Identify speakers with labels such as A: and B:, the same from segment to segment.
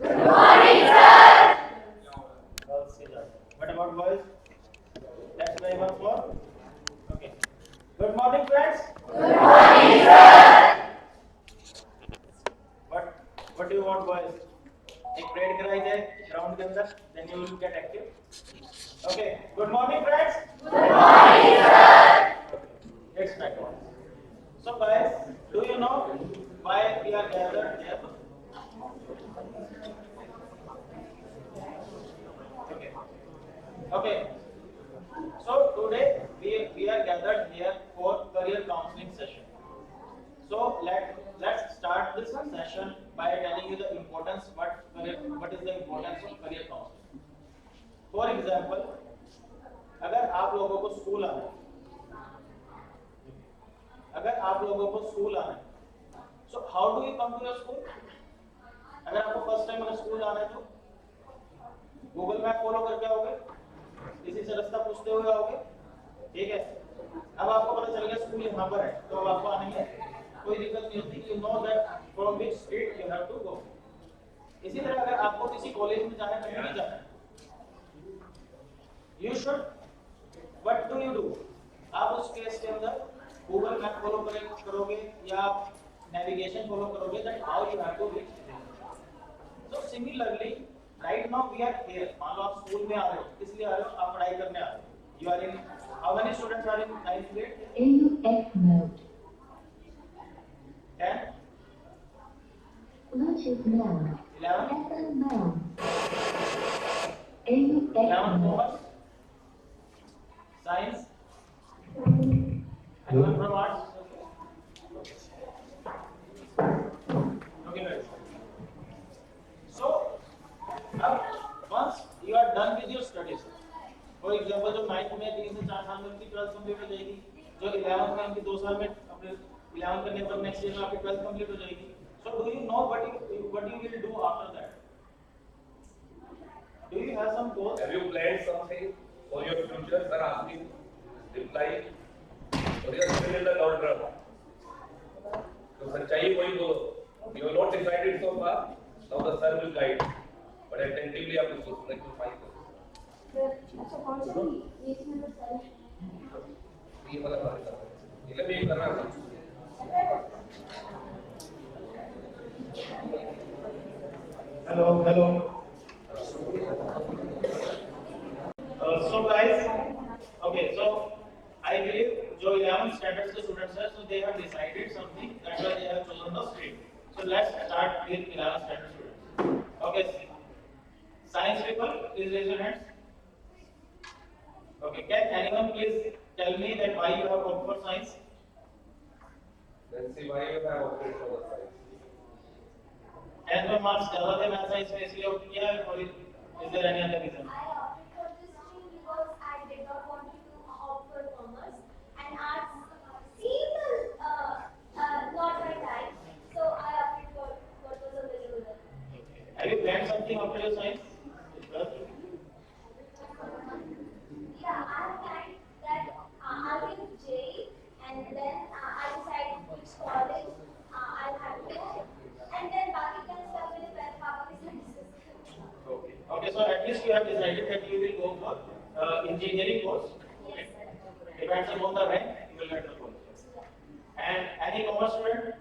A: Good morning, sir.
B: Girls के जाते. What about boys? That's very much for. Okay. Good morning, friends.
A: Good morning, sir.
B: What do you want, boys? एक parade कराई जाए ground के अंदर, then you will get active. Okay. Good morning, friends.
A: Good morning, sir.
B: Let's back on. So, guys, do you know why we are gathered here? Okay. Okay. So today we are gathered here for career counseling session. So let's start this session by telling you the importance what is the importance of career counseling. For example, अगर आप लोगों को school आना है, so how do you come to your school? अगर आपको first time अगर school आना है तो गूगल मैप फॉलो करके आओगे, किसी से रास्ता पूछते हुए आओगे, ठीक है. अब आपको पता चल गया स्कूल यहाँ पर है, तो अब आपको आने में कोई दिक्कत नहीं होती. You know that from which street you have to go. इसी तरह अगर आपको किसी कॉलेज में जाना है, कहीं भी जाना है, you should what do you do? आप उस केस के अंदर गूगल मैप फॉलो करोगे या नेविगेशन फॉलो करोगे that how you have to reach. So similarly right now we are here. मान लो आप स्कूल में आ रहे हो, इसलिए आ रहे हो, आप पढ़ाई करने आ रहे हो. You are in how many students are in 9th grade?
C: AUX mode.
B: 10,
C: Bluetooth mode.
B: 11,
C: FM mode. AUX
B: 11
C: mode.
B: commerce, science, anyone from arts? Okay, guys. So, once you are done with your studies, for example, जो 9th में 3 से 4 साल में उनकी 12th complete हो जाएगी, जो 11th में उनकी 2 साल में अपने 11th करने पर नेक्स्ट ईयर में आपकी 12th कंप्लीट हो जाएगी. So, do you know what you will do after that? Do you have some goals?
D: Have you planned something for your future? Sir asking, reply, or you are still in the doldrum? तो सच्चाई वही बोलो. You have not decided so far. Now the sir will guide. But attentively आप उसको सुनने की कोशिश करो.
E: अच्छा कौन सा ये इसमें तो सारी
D: ये वाला बात कर. ये भी करना है.
B: Hello. So guys, okay, so I believe जो 11th standards के students हैं, so they have decided something, that's why they have chosen the stream. So let's start with 11th standard students. Okay, science people, please raise your hands. Okay, can anyone please tell me that why you have opted for science?
D: Then see why you have opted for the science.
B: 10 में marks ज़्यादा थे math science में, इसलिए opt किया है, or is there any other reason?
E: I opted for this stream because I did not want to opt for commerce and arts seemed not my type, so I opted for what was available there.
B: Have you planned something after your science?
E: Yeah, I planned that I'll give JEE and then I decided which college I'll have to go and then बाकी का सब मेरे पापा के साथ discuss.
B: Okay, so at least you have decided that you will go for engineering course.
E: Yes, sir.
B: Depends upon the rank, you will get the college. And any commerce student?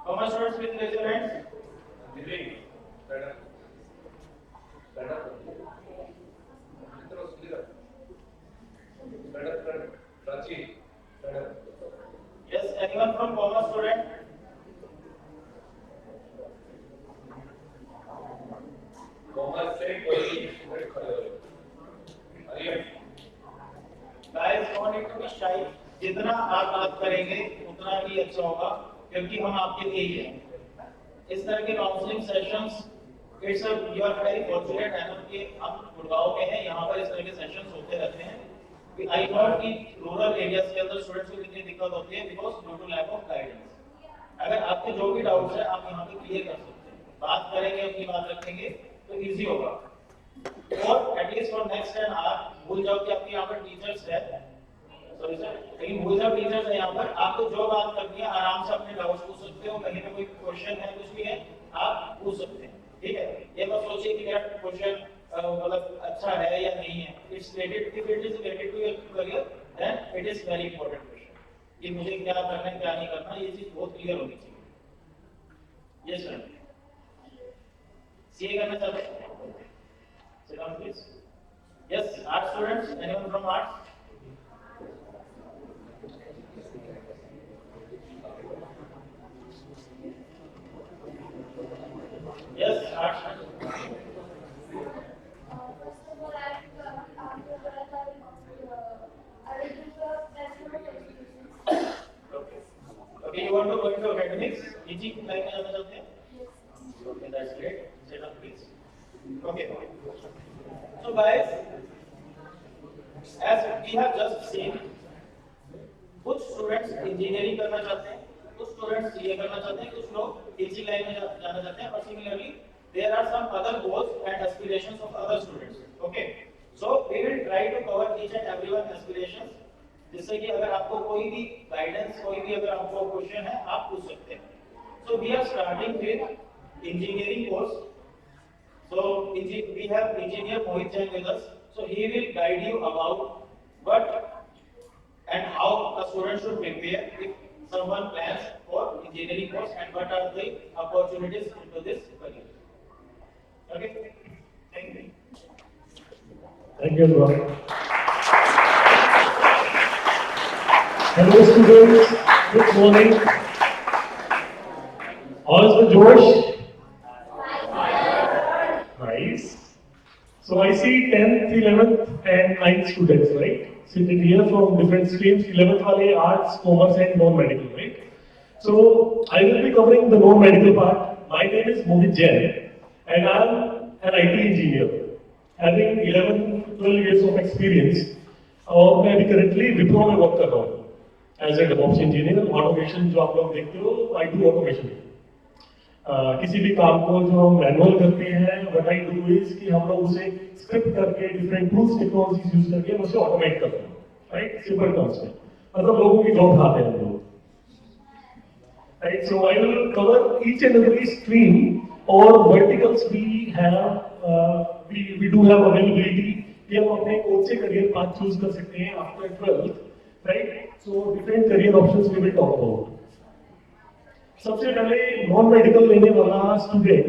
B: Commerce students, please raise your hands.
D: Living better. Better. Prachi. Better.
B: Yes, anyone from commerce student?
D: Commerce से कोई student खड़े हो. अरे
B: Guys, don't need to be shy. जितना आप बात करेंगे उतना ही अच्छा होगा, क्योंकि हम आपके लिए ही हैं. इस तरह के counselling sessions, it's you are very fortunate है कि हम गुड़गांव में हैं, यहाँ पर इस तरह के सेशंस होते रहते हैं. आई नो कि रूरल एरियाज के अंदर स्टूडेंट्स को कितनी दिक्कत होती है because due to lack of guidance. अगर आपके जो भी डाउट्स है आप यहाँ पे क्लियर कर सकते हैं, बात करेंगे, अपनी बात रखेंगे तो इजी होगा. और एटलीस्ट फॉर नेक्स्ट टाइम आप भूल जाओ कि आपके यहाँ पर टीचर्स है, सॉरी सर, लेकिन भूल जाओ टीचर्स है यहाँ पर, आपको जो बात करनी है आराम से अपने डाउट्स पूछ सकते हो. कहीं पे कोई क्वेश्चन है, कुछ भी है, आप पूछ सकते हैं. सोचिए कि मेरा क्वेश्चन मतलब अच्छा है या नहीं है. It's related, if it is related to your career, then it is very important question. कि मुझे क्या करना है क्या नहीं करना, ये चीज बहुत क्लियर होनी चाहिए. Yes sir. CA करना चाहते हैं? Sit down please. Yes, art students, anyone from arts? Yes, art students.
E: First of all, I will do the national qualifications.
B: Okay. Okay, you want to go into academics? teaching line में जाना चाहते हैं? Okay, that's great. Sit down please. Okay. So guys, as we have just seen, कुछ students engineering करना चाहते हैं, कुछ students CA करना चाहते हैं, कुछ लोग टीचिंग लाइन में जाना चाहते हैं, और similarly there are some other goals and aspirations of other students. Okay, so we will try to cover each and everyone aspirations, जिससे कि अगर आपको कोई भी गाइडेंस, कोई भी अगर आपको क्वेश्चन है, आप पूछ सकते हैं. So we are starting with engineering course. So we have engineer Mohit Jain with us. So he will guide you about what and how a student should prepare if someone plans for engineering course and what are the opportunities into this career. Okay, thank you.
F: Thank you, bro. Hello, students. Good morning. How is the Josh? Nice. So I see 10th, 11th, and 9th students, right? Sitting here from different streams. 11th wale arts, commerce, and non-medical, right? So I will be covering the non-medical part. My name is Mohit Jain. And I'm an IT engineer, having 11-12 years of experience. और मैं अभी currently Wipro में work कर रहा हूँ as a DevOps engineer. Automation जो आप लोग देखते हो, I do automation. किसी भी काम को जो हम मैनुअल करते हैं, what I do is कि हम लोग उसे स्क्रिप्ट करके different tools, technologies यूज करके हम उसे ऑटोमेट करते हैं, right? Simple terms में. मतलब लोगों की जॉब खाते हैं हम लोग. Right? So I will cover each and every stream. और वर्टिकल्स भी have we do have availability कि हम अपने कौन से करियर पाथ चूज कर सकते हैं after 12th, right? So different career options we will talk about. सबसे पहले नॉन मेडिकल लेने वाला स्टूडेंट,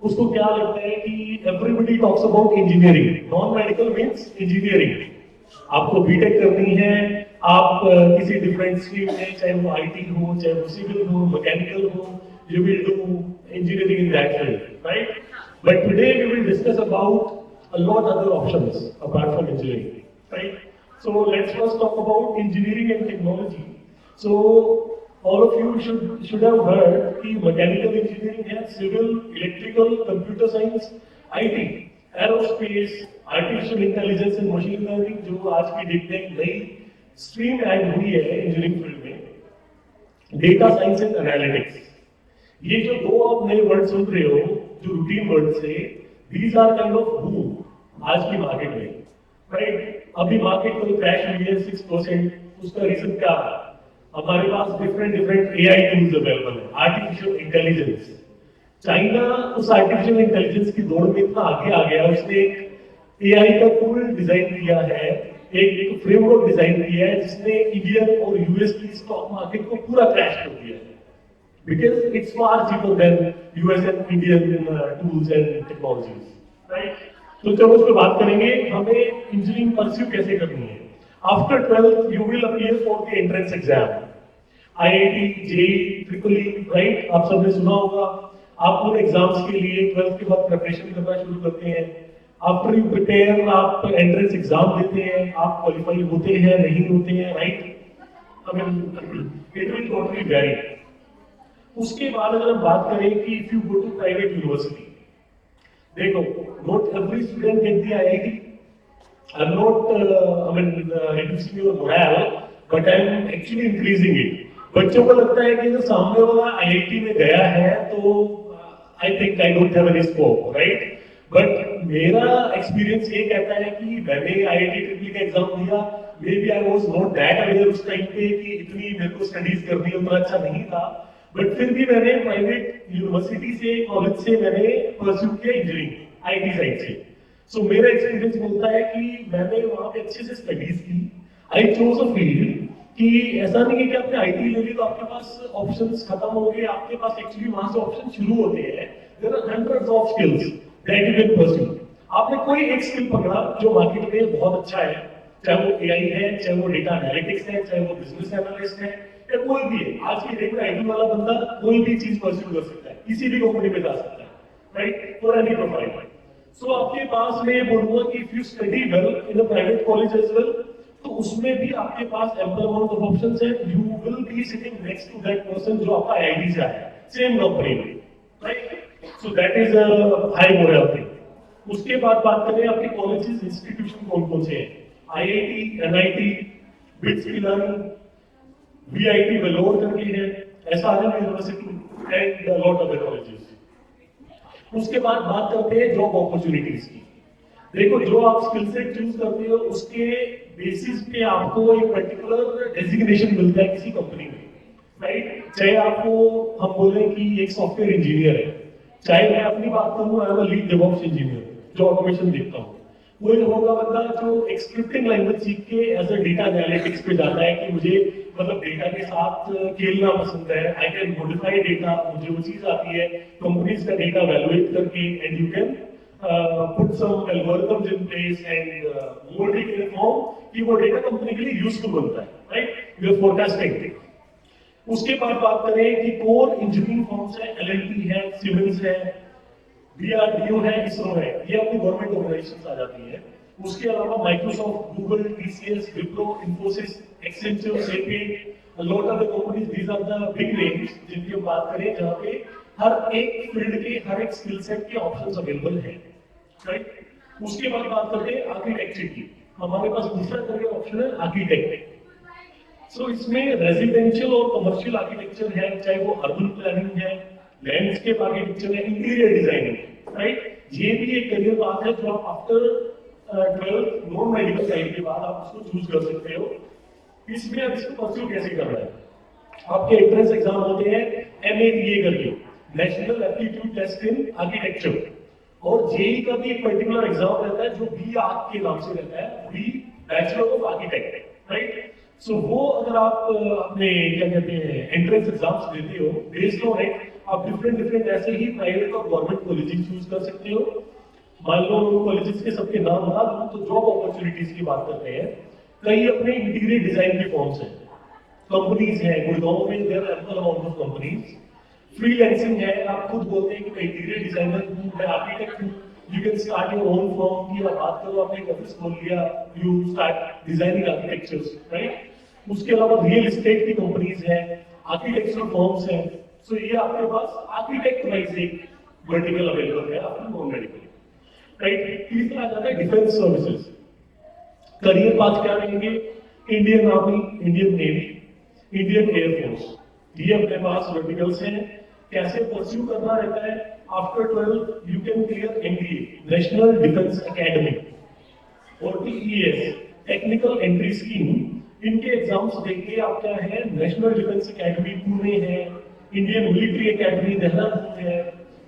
F: उसको क्या लगता है कि everybody talks about engineering. Non medical means engineering. आपको बीटेक करनी है, आप किसी डिफरेंट स्ट्रीम में, चाहे वो आईटी हो, चाहे वो सिविल हो, मैकेनिकल हो, you will do engineering in that field, right? But today we will discuss about a lot other options apart from engineering, right? So let's first talk about engineering and technology. So all of you should have heard कि mechanical engineering है, civil, electrical, computer science, IT, aerospace, artificial intelligence and machine learning, जो आज की date में नई stream add हुई है engineering field में, data science and analytics. ये जो दो आप नए वर्ड सुन रहे हो, जो रूटीन वर्ड से, these are kind of boom आज की मार्केट में, राइट? अभी मार्केट को क्रैश हुई है 6%. उसका रीजन क्या है? हमारे पास डिफरेंट AI टूल्स अवेलेबल है. आर्टिफिशियल इंटेलिजेंस, चाइना उस आर्टिफिशियल इंटेलिजेंस की दौड़ में इतना आगे आ गया, उसने एक AI का टूल डिजाइन किया है, एक फ्रेमवर्क डिजाइन किया है, जिसने इंडियन और यूएस की स्टॉक मार्केट को पूरा क्रैश कर दिया है. Because it's far cheaper than US and Indian tools and technologies, right? तो चलो उस पर बात करेंगे, हमें इंजीनियरिंग परस्यू कैसे करनी है. After 12th, you will appear for the entrance exam. IIT, JEE, EEE, right? आप सबने सुना होगा. आप उन एग्जाम्स के लिए 12th के बाद प्रिपरेशन करना शुरू करते हैं. After you prepare, आप एंट्रेंस एग्जाम देते हैं, आप क्वालिफाई होते हैं, नहीं होते हैं, right? I mean, it will totally vary. उसके बाद अगर हम बात करें कि if you go to private university, देखो, not every student get the IIT. I am not reducing your morale, but I am actually increasing it. बच्चों को लगता है कि अगर सामने वाला आईआईटी में गया है तो I think I don't have any scope, right? But मेरा एक्सपीरियंस ये कहता है कि मैंने आईआईटी ट्रिपल का एग्जाम दिया, maybe I was not that aware उस टाइम पे कि इतनी मेरे को स्टडीज करनी उतना अच्छा नहीं था, बट फिर भी मैंने प्राइवेट यूनिवर्सिटी से, कॉलेज से मैंने परस्यू किया इंजीनियरिंग, आईटी साइड से। सो मेरा एक्सपीरियंस बोलता है कि मैंने वहाँ पे अच्छे से स्टडीज की, आई चोज अ फील्ड कि ऐसा नहीं है कि आपने आईटी ले ली तो आपके पास ऑप्शंस खत्म हो गए, आपके पास एक्चुअली वहां से ऑप्शन शुरू होते हैं। There are hundreds of skills that you can pursue. आपने कोई एक स्किल पकड़ा जो मार्केट में बहुत अच्छा है, चाहे वो एआई है, चाहे वो डेटा एनालिटिक्स है, चाहे वो बिजनेस एनालिस्ट है, या कोई भी है। आज की डेट में आईटी वाला बंदा कोई भी चीज परस्यू कर सकता है, किसी भी कंपनी में जा सकता है, right, for any profile. So आपके पास मैं ये बोलूंगा कि if you study well in a private college as well, तो उसमें भी आपके पास एम्पल अमाउंट ऑफ ऑप्शंस है। You will be sitting next to that person जो आपका आईआईटी से आया है, सेम कंपनी में, right. So that is a high moral thing. उसके बाद बात करें आपके कॉलेजेस इंस्टीट्यूशन कौन कौन से हैं, आईआईटी, एनआईटी, बिट्स की लर्निंग, वीआईटी वेलोर करके है, SRM university and lot other colleges. उसके बाद बात करते हैं जॉब अपॉर्चुनिटीज की। देखो, जो आप स्किल सेट चूज करते हो उसके बेसिस पे आपको एक पर्टिकुलर डेजिग्नेशन मिलता है किसी कंपनी में, राइट। चाहे आपको हम बोलें कि एक सॉफ्टवेयर इंजीनियर है, चाहे मैं अपनी बात करूं, I am a lead DevOps engineer जो ऑटोमेशन देखता हूं। कोई होगा बंदा जो एक स्क्रिप्टिंग लैंग्वेज सीख के एज अ डेटा एनालिटिक्स पे जाता है कि मुझे मतलब डेटा के साथ खेलना पसंद है, आई कैन मॉडिफाई डेटा, मुझे वो चीज आती है कंपनीज का डेटा वैल्यूएट करके, and you can put some algorithms in place and mold it in a form कि वो डेटा कंपनी के लिए यूजफुल बनता है, राइट, ये फोरकास्टिंग। उसके बाद बात करें कि कोर इंजीनियरिंग फॉर्म्स है, एलएनटी है, सिविल्स है, डीआरडीओ है, इसरो है, ये अपनी गवर्नमेंट ऑर्गेनाइजेशंस आ जाती है। उसके अलावा Microsoft, Google, TCS, Wipro, Infosys, Accenture, Sapient, lot of the companies, these are the big names जिनकी हम बात करें, जहाँ पे हर एक फील्ड के हर एक स्किल सेट के ऑप्शंस अवेलेबल हैं, राइट। उसके बाद बात करते हैं आर्किटेक्चर की। हमारे पास दूसरा करियर ऑप्शन है आर्किटेक्ट। सो इसमें रेजिडेंशियल और कमर्शियल आर्किटेक्चर है, चाहे वो अर्बन प्लानिंग है, लैंडस्केप आर्किटेक्चर है, इंटीरियर डिजाइनिंग, राइट। ये भी एक करियर पाथ है जो आप after 12th non medical side के बाद आप उसको चूज कर सकते हो। इसमें अब इसको परस्यू कैसे करना है, आपके एंट्रेंस एग्जाम होते हैं NATA करके, national aptitude test in architecture, और जेई का भी एक पर्टिकुलर एग्जाम रहता है जो BARC के नाम से रहता है, B bachelor of architect, right. So वो अगर आप अपने क्या कहते हैं एंट्रेंस एग्जाम्स देते हो, बेस्ड ऑन इट आप डिफरेंट ऐसे ही प्राइवेट और गवर्नमेंट कॉलेजेस चूज कर सकते हो। मान लो कॉलेजेस के सबके नाम ना लूं तो जॉब अपॉर्चुनिटीज की बात करते हैं। कई अपने इंटीरियर डिजाइन के फॉर्म्स हैं, कंपनीज हैं, गुड़गांव में there are ample amount of companies. Freelancing है, आप खुद बोलते हैं कि मैं इंटीरियर डिजाइनर हूं, मैं आर्किटेक्ट हूं, you can start your own firm की आप बात करो, आपने एक ऑफिस खोल लिया, you start designing architectures, right. उसके अलावा रियल एस्टेट की कंपनीज हैं, आर्किटेक्चरल फर्म्स हैं। सो ये आपके पास आर्किटेक्ट वाइज एक वर्टिकल अवेलेबल है आपको नॉन मेडिकल, राइट। तीसरा आ जाता है डिफेंस सर्विसेज। करियर पाथ क्या रहेंगे, Indian army, Indian navy, Indian air force, ये अपने पास वर्टिकल्स हैं। कैसे परस्यू करना रहता है, after 12 you can clear NDA, national defence academy, और TES, टेक्निकल एंट्री स्कीम। इनके एग्जाम्स देखिए आप क्या है, नेशनल डिफेंस एकेडमी पुणे है, इंडियन मिलिट्री एकेडमी देहरादून है,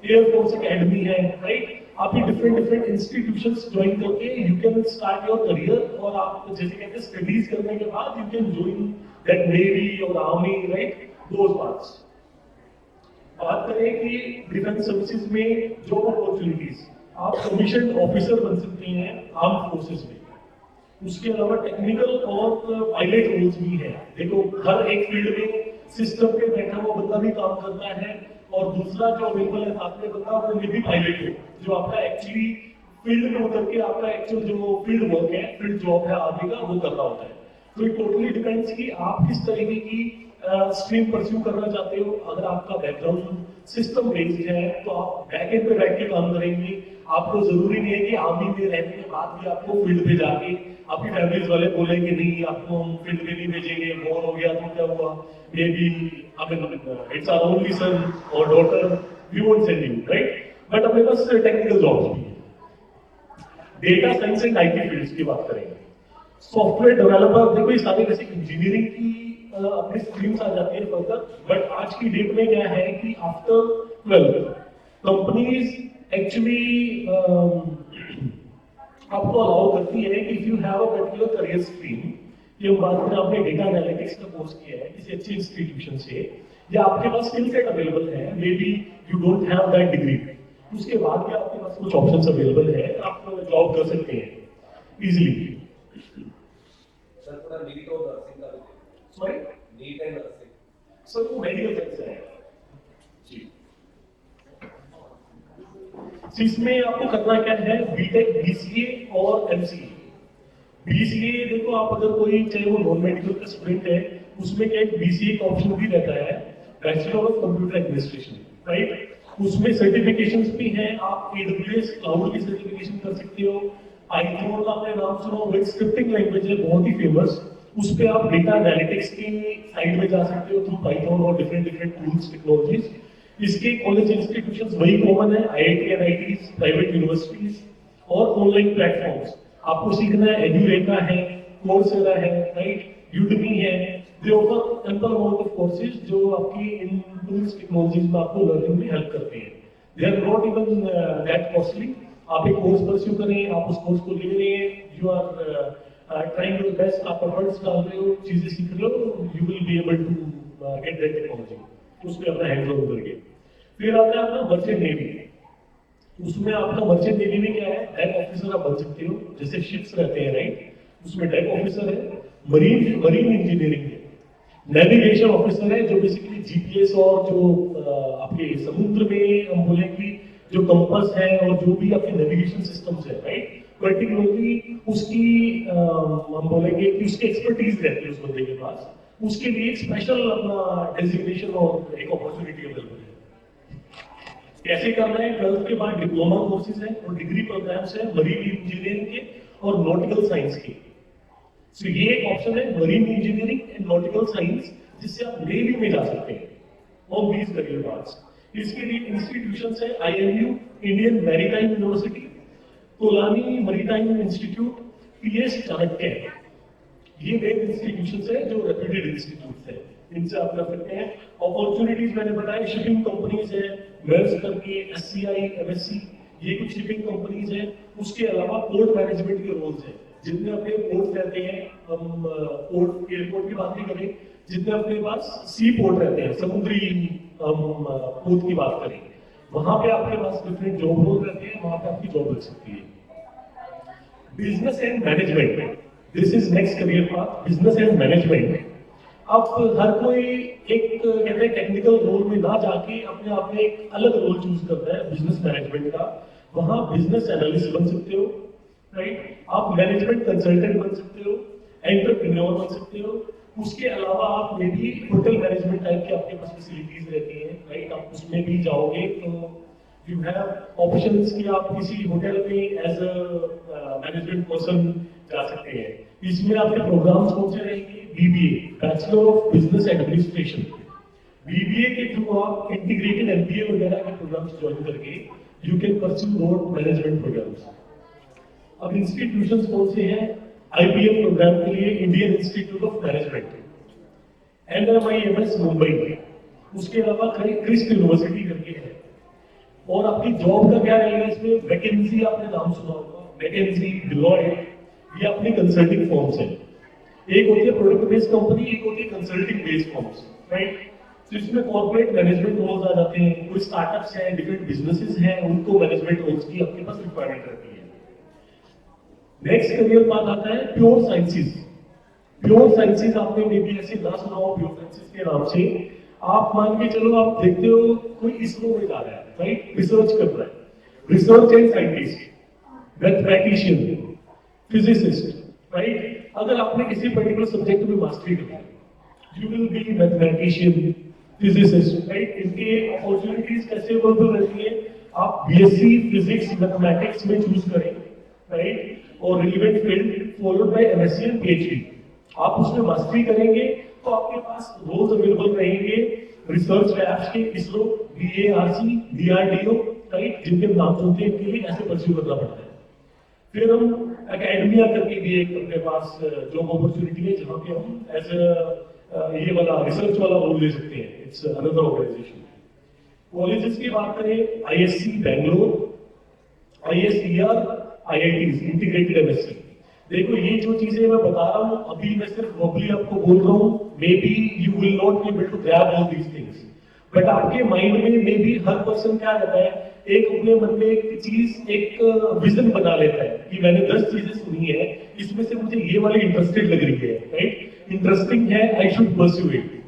F: एयरफोर्स एकेडमी है, राइट। आप ये डिफरेंट इंस्टीट्यूशंस ज्वाइन करके you can start your career, और आप जैसे कहते हैं स्टडीज करने के बाद you can join that navy और आर्मी, राइट, दोज पार्ट्स। बात करें कि डिफेंस सर्विसेज में जॉब अपॉर्चुनिटीज, आप कमीशन ऑफिसर बन सकते हैं आर्म फोर्सेज में। उसके अलावा टेक्निकल और पायलट रोल्स भी हैं। देखो, हर एक फील्ड में सिस्टम पे बैठा हुआ बंदा भी काम करता है, और दूसरा जो अवेलेबल है साथ में बंदा, वो ये भी पायलट है जो आपका एक्चुअली फील्ड में उतर के आपका एक्चुअल जो फील्ड वर्क है, फील्ड जॉब है आर्मी का, वो कर रहा होता है। तो इट टोटली डिपेंड्स कि आप किस तरीके की स्ट्रीम परस्यू करना चाहते हो। अगर आपका बैकग्राउंड सिस्टम बेस्ड है तो आप बैकएंड पे बैठ के काम करेंगे। आपको जरूरी नहीं है कि आर्मी में रहने के बाद भी आपको फील्ड पे जाके, आपकी फैमिलीज वाले बोलेंगे नहीं आपको हम फील्ड में नहीं भेजेंगे, बोर हो गया तो क्या हुआ, may be it's our only son और daughter, we won't send you, right. But अपने पास टेक्निकल जॉब्स भी है। Data science and IT fields की बात करेंगे, सॉफ्टवेयर डेवलपर, देखो ये सारी जैसे इंजीनियरिंग की अपनी स्ट्रीम्स आ जाती है फर्दर। बट आज की डेट में क्या है कि आफ्टर 12 कंपनीज एक्चुअली आपको अलाउ करती है कि if you have a particular career stream, ये बात में आपने डेटा एनालिटिक्स का कोर्स किया है किसी अच्छे इंस्टीट्यूशन से, या आपके पास स्किल सेट अवेलेबल है, may be you don't have that degree, उसके बाद भी आपके पास कुछ ऑप्शंस अवेलेबल है, आप जॉब कर सकते हैं इजीली।
D: सर पूरा नीट और नर्सिंग का
F: sorry,
D: neat and nursing
F: sir वो मेडिकल साइंस है जी। इसमें आपको करना क्या है, बीटेक, बीसीए और एमसीए। बीसीए देखो आप अगर कोई चाहे वो नॉन मेडिकल का स्टूडेंट है, उसमें क्या एक बीसीए का ऑप्शन भी रहता है, bachelor of computer administration, right. उसमें सर्टिफिकेशंस भी हैं, आप AWS क्लाउड की सर्टिफिकेशन कर सकते हो, पाइथन का आपने नाम सुना होगा, एक स्क्रिप्टिंग लैंग्वेज है बहुत ही फेमस, उस पे आप डेटा एनालिटिक्स की साइड में जा सकते हो थ्रू पाइथन और डिफरेंट टूल्स टेक्नोलॉजीज। इसके कॉलेज इंस्टीट्यूशंस वही कॉमन है, IIT, NITs, प्राइवेट यूनिवर्सिटीज और ऑनलाइन प्लेटफॉर्म्स। आपको सीखना है, एड्यूरेका है, कोर्सेरा है, राइट, यूडेमी है, दे offer ample amount of courses जो आपकी इन टूल्स टेक्नोलॉजीज में आपको लर्निंग में हेल्प करते हैं। They are not even that costly. आप एक कोर्स परस्यू करें, आप उस कोर्स को ले रहे हैं, you are trying your best, आप एफर्ट्स डाल रहे हो, चीजें सीख रहे हो, you will be able to get that technology, उसमें अपना हैंड्स ऑन करके। फिर आता है अपना मर्चेंट नेवी। उसमें आपका मर्चेंट नेवी में क्या है, डेक ऑफिसर आप बन सकते हो, जैसे शिप्स रहते हैं, राइट, उसमें डेक ऑफिसर है, मरीन इंजीनियरिंग है, नेविगेशन ऑफिसर है जो बेसिकली जीपीएस और जो आपके समुद्र में हम बोले कि जो कंपास है और जो भी आपके नेविगेशन सिस्टम्स है, राइट, पर्टिकुलरली उसकी हम बोलेंगे कि उसकी एक्सपर्टीज रहती है उस बंदे के पास, उसके लिए एक स्पेशल अपना डेजिग्नेशन और एक अपॉर्चुनिटी अवेलेबल है। कैसे करना है, 12th के बाद डिप्लोमा कोर्सेज है और डिग्री प्रोग्राम्स है मरीन इंजीनियरिंग के और नॉटिकल साइंस के। सो ये एक ऑप्शन है, marine engineering and nautical science, जिससे आप नेवी में जा सकते हैं और 20 करियर पाथ्स। इसके लिए इंस्टीट्यूशंस है IMU, Indian maritime university, Tolani maritime institute, PS Chanakya. ये मेन इंस्टीट्यूशंस है जो रेप्यूटेड इंस्टीट्यूट्स है, इनसे आप कर सकते हैं। अपॉर्चुनिटीज मैंने बताया, शिपिंग कंपनीज है, मेल्स करके, SCI, MSC, ये कुछ शिपिंग कंपनीज है। उसके अलावा पोर्ट मैनेजमेंट के रोल्स हैं, जितने अपने पोर्ट रहते हैं, हम पोर्ट एयरपोर्ट की बात नहीं करें, जितने अपने पास सी पोर्ट रहते हैं, समुद्री हम पोर्ट की बात करें, वहां पे आपके पास डिफरेंट जॉब रोल रहते हैं, वहां पे आपकी जॉब लग सकती है। Business and management, this is next career path, business and management. अब हर कोई एक कहते हैं टेक्निकल रोल में ना जाके अपने आप में एक अलग रोल चूज करता है बिजनेस मैनेजमेंट का। वहां बिजनेस एनालिस्ट बन सकते हो, राइट, आप मैनेजमेंट कंसल्टेंट बन सकते हो, एंटरप्रेन्योर बन सकते हो। उसके अलावा आप में भी होटल मैनेजमेंट टाइप के आपके पास फैसिलिटीज रहती हैं, राइट, आप उसमें भी जाओगे तो यू हैव ऑप्शंस कि आप किसी होटल में एज अ मैनेजमेंट पर्सन जा सकते हैं। इसमें आपके प्रोग्राम्स कौन से रहेंगे, BBA, bachelor of business administration. BBA के थ्रू आप इंटीग्रेटेड MBA वगैरह के प्रोग्राम्स ज्वाइन करके you can pursue road management programmes. अब इंस्टीट्यूशंस कौन से हैं, IPM प्रोग्राम के लिए Indian Institute of Management, NMIMS Mumbai, उसके अलावा क्रिस्ट यूनिवर्सिटी करके है। और आपकी जॉब का क्या रहेगा इसमें, वैकेंसी आपने नाम सुना होगा, वैकेंसी, डिलॉयट, ये अपनी कंसल्टिंग फॉर्म्स हैं। एक होती है प्रोडक्ट बेस्ड कंपनी, एक होती है कंसल्टिंग बेस्ड फॉर्म्स, राइट। तो इसमें कॉर्पोरेट मैनेजमेंट रोल्स आ जाते हैं, कोई स्टार्टअप्स हैं, डिफरेंट बिजनेसेस हैं, उनको मैनेजमेंट रोल्स की आपके पास रिक्वायरमेंट रहती है। नेक्स्ट करियर पाथ आता है प्योर साइंसेज। प्योर साइंसेज आपने मे बी ऐसे ना सुना हो, प्योर साइंसेज के नाम से आप मान के चलो, आप देखते हो कोई इसरो में जा रहा है, राइट, रिसर्च कर रहा है, research and scientist, mathematician, physicist, right. अगर आपने किसी पर्टिकुलर सब्जेक्ट में मास्टरी कर ली, you will be mathematician, physicist, right. इनके अपॉर्चुनिटीज कैसे अवेलेबल रहती है, आप BSc फिजिक्स मैथमेटिक्स में चूज करें, राइट, और relevant field followed by MSc and PhD। आप उसमें मास्टरी करेंगे तो आपके पास रोल्स अवेलेबल रहेंगे रिसर्च लैब्स के, इसरो, DARC, DRDO, राइट, जिनके नाम सुनते हैं, इनके लिए ऐसे परस्यू करना पड़ता है। फिर हम एकेडमिया करके भी एक अपने पास जॉब अपॉर्चुनिटी है, जहाँ पे हम एज ये वाला रिसर्च वाला रोल ले सकते हैं। It's another organisation. कॉलेजेस की बात करें, ISC Bangalore, ISER IITs integrated MSc। देखो ये जो चीजें मैं बता रहा हूँ अभी मैं सिर्फ वर्बली आपको बोल रहा हूँ, maybe you will not be able to grab all these things, but आपके माइंड में मे बी हर पर्सन क्या रहता है, एक अपने मन में एक चीज एक विजन बना लेता है कि मैंने 10 चीजें सुनी है, इसमें से मुझे ये वाली इंटरेस्टेड लग रही है, राइट, इंटरेस्टिंग है, आई शुड परस्यू इट।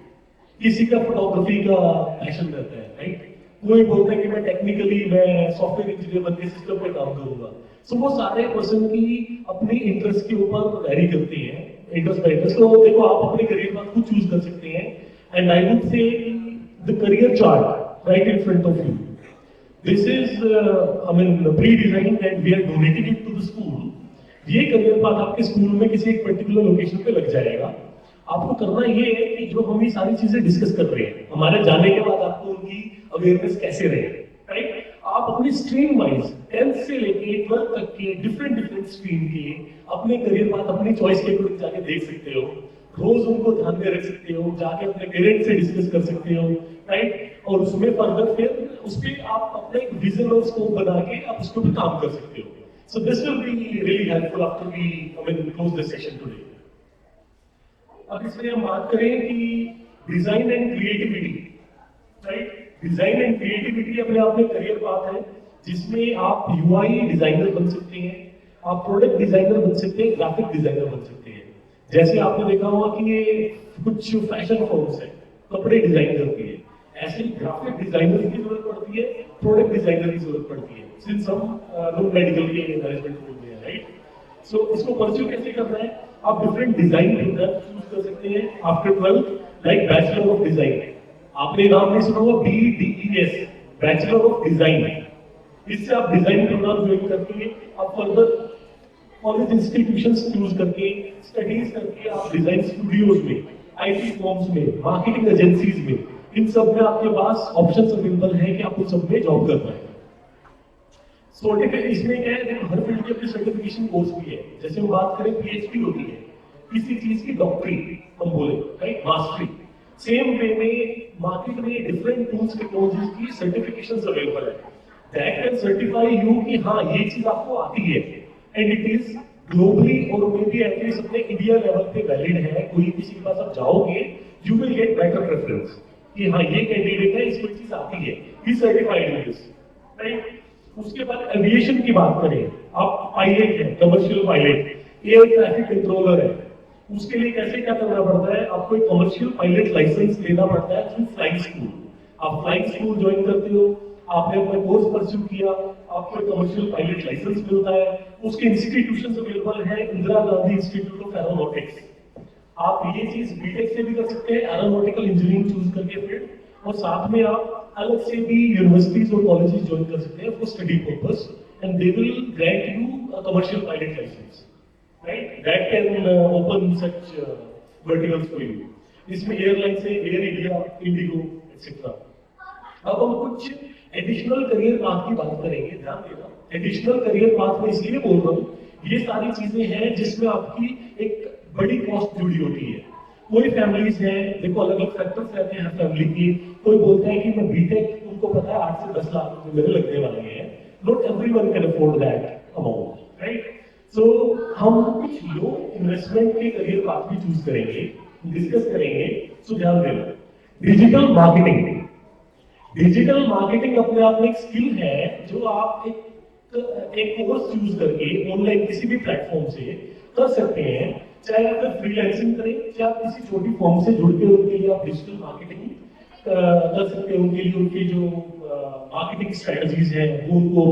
F: किसी का फोटोग्राफी का पैशन रहता है, राइट, कोई बोलता है कि मैं टेक्निकली मैं सॉफ्टवेयर इंजीनियर बन के सिस्टम पे काम करूंगा। सो वो सारे पर्सन की अपनी इंटरेस्ट के ऊपर वैरी करती है, इंटरेस्ट बाय इंटरेस्ट। तो देखो आप अपने करियर पाथ खुद चूज कर सकते हैं, and I would say the career chart right in front of you, this is I mean pre designing and we are donating it to the school. ये career path आपके school में किसी एक particular location पे लग जाएगा। आपको करना ये है कि जो हम ये सारी चीजें डिस्कस कर रहे हैं, हमारे जाने के बाद आपको उनकी अवेयरनेस कैसे रहे, राइट, आप अपनी स्ट्रीम वाइज 10th से लेके 12th तक के डिफरेंट स्ट्रीम के अपने करियर पाथ अपनी चॉइस के अकॉर्डिंग जाके देख सकते हो, रोज उनको ध्यान में रख सकते हो, जाके अपने पेरेंट्स से डिस्कस कर सकते हो, राइट, और उसमें फर्दर फिर उस पर आप अपना एक विजन और स्कोप बना के आप उसको भी काम कर सकते हो। So this will be really helpful after we I mean close this session today. अब इसमें हम बात करें कि design and creativity, right, design and creativity अपने आप में करियर पाथ है जिसमें आप UI डिजाइनर बन सकते हैं, आप प्रोडक्ट डिजाइनर बन सकते हैं, ग्राफिक डिजाइनर बन सकते हैं। जैसे आपने देखा होगा कि ये कुछ फैशन फॉर्म्स है, कपड़े डिजाइन करती है, ऐसे ही ग्राफिक डिजाइनर की जरूरत पड़ती है, प्रोडक्ट डिजाइनर की जरूरत पड़ती है, सिंस हम लोग मेडिकल के मैनेजमेंट बोलते हैं, राइट। सो इसको परस्यू कैसे करना है, आप डिफरेंट डिजाइन चूज कर सकते हैं after 12th, like bachelor of design, आपने नाम नहीं सुना होगा BDES, बैचलर ऑफ डिजाइन। इससे आप डिजाइन प्रोग्राम ज्वाइन करके आप फर्दर कॉलेज इंस्टीट्यूशंस चूज करके स्टडीज करके आप डिजाइन स्टूडियोज में, IT फॉर्म्स में, मार्केटिंग एजेंसीज में, इन सब में आपके पास ऑप्शंस अवेलेबल है कि आप उन सब में जॉब कर पाए। सर्टिफिकेट इसमें क्या है, देखो हर फील्ड की अपनी सर्टिफिकेशन कोर्स भी है। जैसे हम बात करें PhD होती है, किसी चीज की डॉक्टरी हम बोले, राइट, मास्टरी। सेम वे में मार्केट में डिफरेंट टूल्स टेक्नोलॉजीज की सर्टिफिकेशंस अवेलेबल है, दैट कैन सर्टिफाई यू कि हाँ ये चीज आपको आती है, एंड इट इज ग्लोबली और मे बी एटलीस्ट अपने इंडिया लेवल पे वैलिड है। कोई किसी के पास आप जाओगे, you will get better preference कि हाँ ये कैंडिडेट है, इसको चीज आती है, ही सर्टिफाइड इन दिस, राइट। उसके बाद एविएशन की बात करें, आप पायलट है, commercial pilot, air traffic controller है, उसके लिए कैसे क्या करना पड़ता है, आपको एक कमर्शियल पायलट लाइसेंस लेना पड़ता है थ्रू फ्लाइंग स्कूल। आप फ्लाइंग स्कूल ज्वाइन करते हो, आपने अपना कोर्स परस्यू किया, आपको एक कमर्शियल पायलट लाइसेंस मिलता है। उसके इंस्टीट्यूशंस अवेलेबल है, Indira Gandhi institute of aeronautics. आप ये चीज बीटेक से भी कर सकते हैं, एरोनॉटिकल इंजीनियरिंग चूज करके फील्ड, और साथ में आप अलग से भी यूनिवर्सिटीज और कॉलेजेस ज्वाइन कर सकते हैं for study purpose, and they will grant you a commercial pilot license, right, that can open such verticals for you. इसमें एयरलाइंस है, एयर इंडिया, इंडिगो एक्सेट्रा। अब हम कुछ एडिशनल करियर पाथ की बात करेंगे, ध्यान देना, एडिशनल करियर पाथ में इसलिए बोल रहा हूँ, ये सारी चीजें हैं जिसमें आपकी एक बड़ी कॉस्ट जुड़ी होती है। कोई फैमिलीज हैं, देखो अलग अलग फैक्टर्स रहते हैं फैमिली की। कोई बोलता है कि मैं बीटेक, उनको पता है 8 से 10 लाख रुपए मेरे लगने वाले हैं, not everyone can afford that amount, right. So हम कुछ लो इन्वेस्टमेंट के करियर पाथ भी चूज करेंगे, डिस्कस करेंगे। सो ध्यान देना, डिजिटल मार्केटिंग। डिजिटल मार्केटिंग अपने आप में एक स्किल है जो आप एक कोर्स चूज करके ऑनलाइन किसी भी प्लेटफॉर्म से कर सकते हैं, चाहे आप फ्रीलांसिंग करें, चाहे आप किसी छोटी फॉर्म से जुड़ के उनके लिए आप डिजिटल मार्केटिंग कर सकते हैं, उनके लिए उनकी जो मार्केटिंग स्ट्रेटजीज हैं वो उनको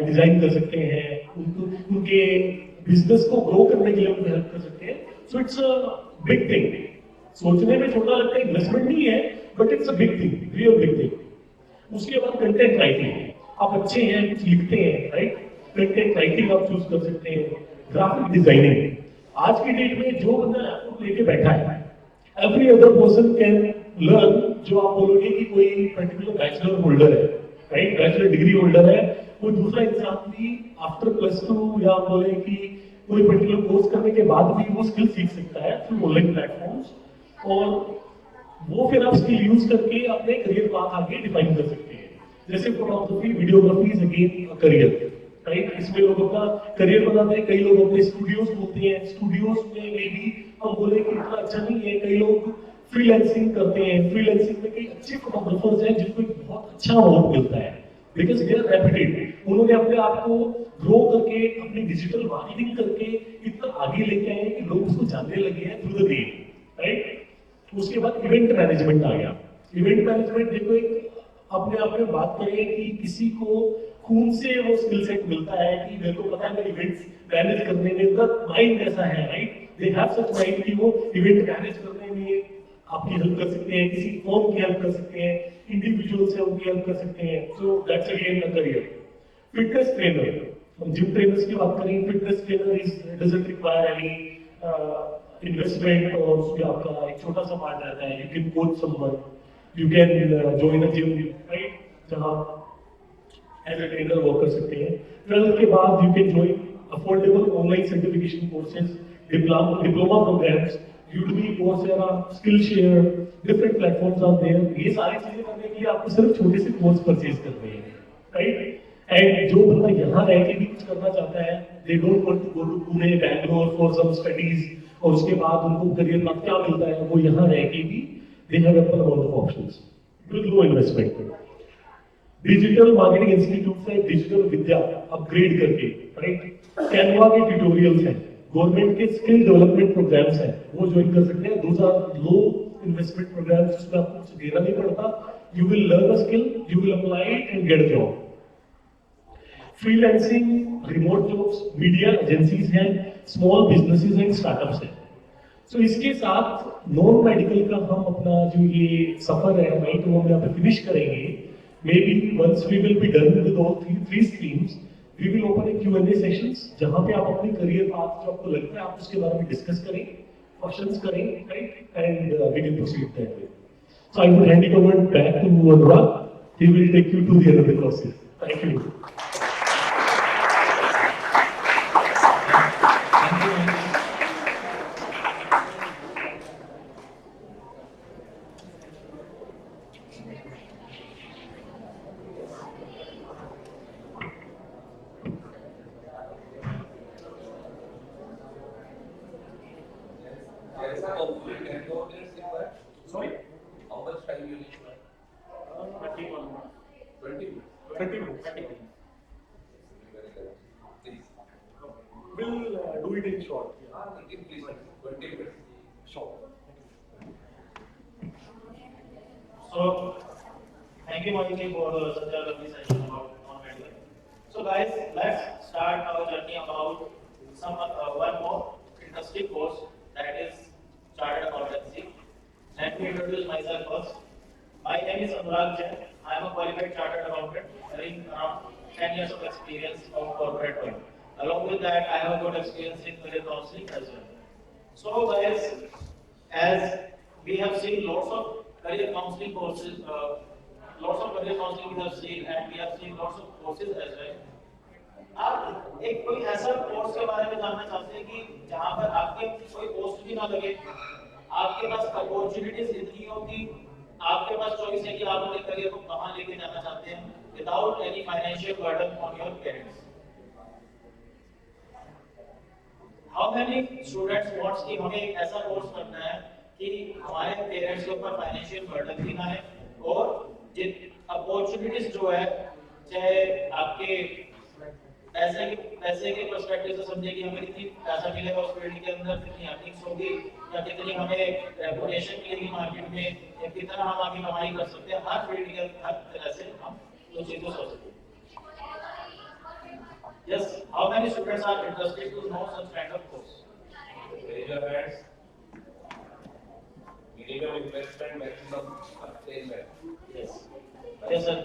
F: डिजाइन कर सकते हैं, उनके बिजनेस को ग्रो करने के लिए उनको हेल्प कर सकते हैं। So it's a big thing, सोचने में छोटा लगता है, इन्वेस्टमेंट नहीं है, but it's a big thing, real big thing. उसके बाद कंटेंट राइटिंग, आप अच्छे हैं, कुछ लिखते हैं, राइट, कंटेंट राइटिंग आप चूज कर सकते हैं। ग्राफिक डिजाइनिंग, आज की डेट में जो बंदा लैपटॉप लेके बैठा है, every other person can learn. जो आप बोलोगे कि कोई पर्टिकुलर बैचलर होल्डर है, राइट, बैचलर डिग्री होल्डर है, कोई दूसरा इंसान भी आफ्टर +2 या बोले कि कोई पर्टिकुलर कोर्स करने के बाद भी वो स्किल सीख सकता है थ्रू ऑनलाइन प्लेटफॉर्म्स, और वो फिर आप स्किल यूज करके अपने करियर पाथ आगे डिफाइन कर सकते हैं। जैसे photography, videography is again career, right? इसमें लोग अपना करियर बनाते हैं, कई लोग अपने स्टूडियोज बोलते हैं, स्टूडियोज में भी हम बोले कि इतना अच्छा नहीं है, कई लोग फ्रीलांसिंग करते हैं, फ्रीलांसिंग में कई अच्छे फोटोग्राफर्स हैं जिनको एक बहुत अच्छा अमाउंट मिलता है बिकॉज दे आर रेपुटेड, उन्होंने अपने आप को ग्रो करके अपनी डिजिटल मार्केटिंग करके इतना आगे लेके आए कि लोग उसको जानने लगे हैं थ्रू द गेम, राइट? उसके बाद इवेंट मैनेजमेंट आ गया। इवेंट मैनेजमेंट देखो एक अपने आप में बात करें कि किसी को खून से वो स्किल सेट मिलता है कि मेरे को पता है मैं इवेंट्स मैनेज करने में उनका माइंड ऐसा है, right? They have such mind कि वो इवेंट मैनेज करने में आपकी हेल्प कर सकते हैं, किसी फॉर्म की हेल्प कर सकते हैं, इंडिविजुअल्स है उनकी हेल्प कर सकते हैं। So that's again a career. Fitness trainer, हम जिम ट्रेनर्स की बात करें, fitness trainer is doesn't require any investment और उसमें आपका एक छोटा सा पार्ट रहता है, you can coach someone, you can join a gym, right? जहां एज अ ट्रेनर वर्क कर सकते हैं। 12th के बाद you can join affordable online certification courses, diploma programs, Udemy, Coursera, Skillshare, different platforms are there. ये सारी चीजें करने के लिए आपको सिर्फ छोटे से कोर्स परचेज करने हैं, राइट? एंड जो बंदा यहाँ रह के भी कुछ करना चाहता है, they don't want to go to Pune, Bangalore for some studies, और उसके बाद उनको करियर में क्या मिलता है, वो यहाँ रह के भी they have ample amount of options with low investment. Digital marketing institute से डिजिटल विद्या अपग्रेड करके, राइट? कैनवा के ट्यूटोरियल्स हैं, गवर्नमेंट के स्किल डेवलपमेंट प्रोग्राम्स हैं, वो ज्वाइन कर सकते हैं। Those are low investment programs, जिसमें आपको कुछ देना नहीं पड़ता, you will learn a skill, you will apply it and get a job. Freelancing, remote jobs, media agencies हैं, स्मॉल बिजनेसेस एंड स्टार्टअप्स हैं। सो इसके साथ नॉन मेडिकल का हम अपना जो ये सफर है, राइट, वो हम यहाँ पे फिनिश करेंगे। Maybe once we will be done with all three streams, we will open a Q&A sessions जहाँ पे आप अपने करियर पाथ जो आपको लगता है आप उसके बारे में डिस्कस करें, क्वेश्चंस करें, right? And we can proceed that way. So I would hand it over back to Anurag. He will take you to the other courses. Thank you.
D: There is a complete endurance required.
F: Sorry?
D: How much time you need?
F: 31.
D: 20 minutes.
F: 30 minutes. 30 minutes.
D: Very good. Please.
F: We'll do it in short.
D: Please. 20 minutes.
F: Short.
B: So, thank you, Mohit, for such a lovely session about non-medical. So, guys, let's start our journey about some one more interesting course, that is Chartered Accountancy. Let me introduce myself first. My name is Anurag Jain. I am a qualified chartered accountant having around 10 years of experience of corporate world. Along with that, I have got experience in career counseling as well. So, guys, as we have seen lots of career counseling courses, lots of career counseling we have seen, and we have seen lots of courses as well. आप एक कोई ऐसा course के बारे में जानना चाहते हैं कि जहाँ पर आपके कोई कॉस्ट भी ना लगे, आपके पास अपॉर्चुनिटीज इतनी हो कि आपके पास चॉइस है कि आप अपने करियर को कहाँ लेके जाना चाहते हैं without any financial burden on your parents. How many students wants कि हमें एक ऐसा कोर्स करना है कि हमारे पेरेंट्स के ऊपर फाइनेंशियल बर्डन भी ना है और जिन अपॉर्चुनिटीज जो है, चाहे आपके पैसे के पर्सपेक्टिव से समझे कि हमें कितनी पैसा मिलेगा उस फील्ड के अंदर, कितनी अर्निंग्स होगी, या कितनी हमें रेपुटेशन मिलेगी मार्केट में, या कितना हम आगे कमाई कर सकते हैं, हर फील्ड के हर तरह से हम उन चीजों को सोचते हैं। Yes, how many students are interested to know such kind of course?
D: Raise your hands. Minimum investment, maximum attainment.
B: Yes. Yes, sir.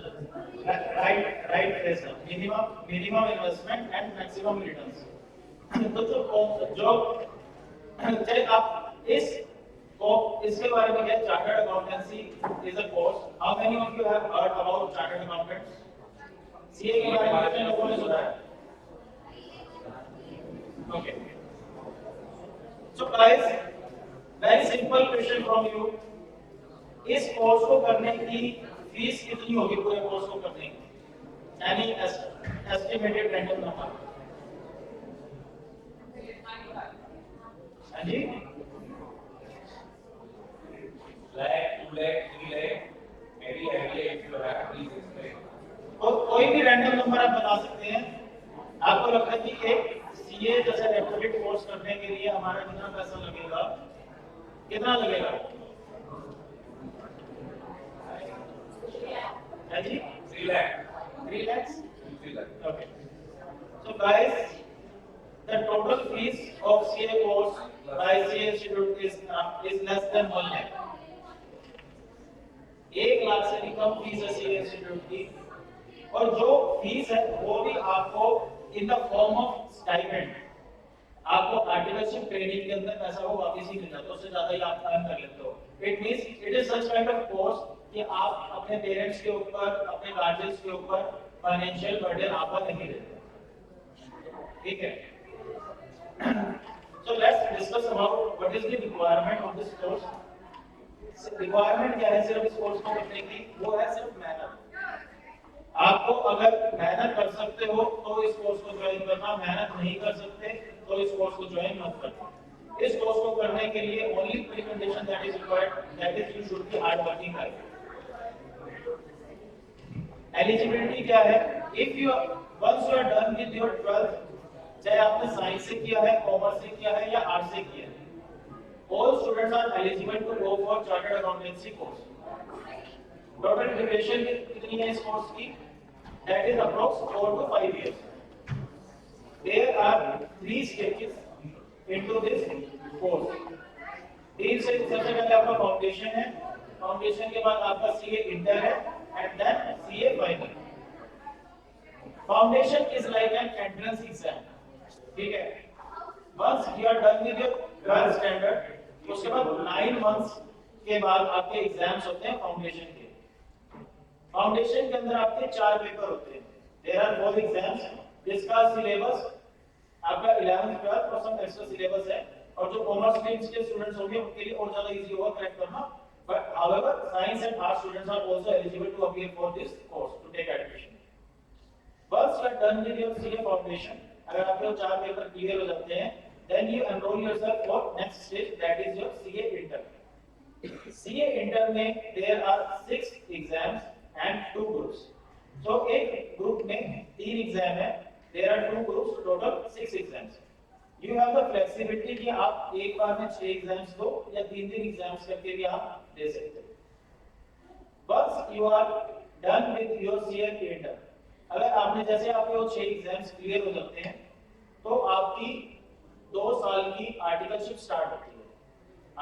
B: Right, yes, sir. Minimum investment and maximum returns. तो जो चलिए आप इसके बारे में क्या, chartered accountancy is a course. How many of you have heard about chartered accountants? CA के बारे में कितने लोगों ने सुना है? Okay, so guys, very simple question from you. इस कोर्स को करने की फीस कितनी होगी? पूरे कोर्स को करने की any estimated random number? हाँ जी,
D: lakh, 2 lakh, 3 lakh, any idea if you have, please explain.
B: कोई भी रैंडम नंबर आप बता सकते हैं। आपको लगता है कि एक सीए जैसे रेपुटेड कोर्स करने के लिए हमारा कितना पैसा लगेगा, कितना लगेगा? हाँ जी,
D: 3 lakh.
B: 3 lakhs.
D: 3 lakh.
B: Okay. So guys, the total fees of CA course by CA Institute is less than 1 lakh. 1 lakh से भी कम फीस है CA Institute की, और जो फीस है वो भी आपको in the form of stipend, आपको आर्टिकलशिप ट्रेनिंग के अंदर पैसा वो वापस ही मिल जाता है, उससे ज्यादा ही आप अर्न कर लेते हो। It means it is such kind of course कि आप अपने पेरेंट्स के ऊपर, अपने गार्जियंस के ऊपर फाइनेंशियल बर्डन आप नहीं लेते। ठीक है, so let's discuss about what is the requirement of this course. Requirement क्या है सिर्फ इस कोर्स को करने की? वो है सिर्फ मेहनत। आपको अगर मेहनत कर सकते हो तो इस कोर्स को ज्वाइन करना, मेहनत नहीं कर सकते तो इस कोर्स को ज्वाइन मत करना। इस कोर्स को करने के लिए only precondition that is required, that is you should be hard working guys. Eligibility क्या है? If you once you are done with your 12th, चाहे आपने साइंस से किया है, कॉमर्स से किया है या आर्ट्स से किया है, all students are eligible to go for chartered accountancy course. Total duration कितनी है इस कोर्स की? That is approx 4 to 5 years. There are 3 stages into this course. 3 से सबसे पहले आपका फाउंडेशन है, फाउंडेशन के बाद आपका सीए इंटर है, and then CA final. Foundation is like an entrance exam. ठीक है, once you are done with your 12th standard, उसके बाद 9 months के बाद आपके एग्जाम्स होते हैं फाउंडेशन के। फाउंडेशन के अंदर आपके 4 पेपर होते हैं। देयर आर 4 एग्जाम्स जिसका सिलेबस आपका 11th 12th और सब एक्स्ट्रा सिलेबस है, और जो कॉमर्स स्ट्रीम्स के स्टूडेंट्स होंगे उनके लिए और ज्यादा इजी होगा क्रैक करना, but however science and arts students are also eligible to appear for this course to take admission. Once you are done with your CA foundation, अगर आपके 4 पेपर क्लियर हो जाते हैं, then you enroll yourself for next stage, that is your CA Inter. CA Inter में there are 6 exams and 2 groups. So एक group में 3 exam है, there are 2 groups, total 6 exams. You have the flexibility कि आप एक बार में 6 exams दो या 3 exams करके भी आप दे सकते हो। Once you are done with your CA Inter, अगर आपने जैसे आपके वो 6 exams clear हो जाते हैं, तो आपकी 2 साल की आर्टिकलशिप स्टार्ट होती है।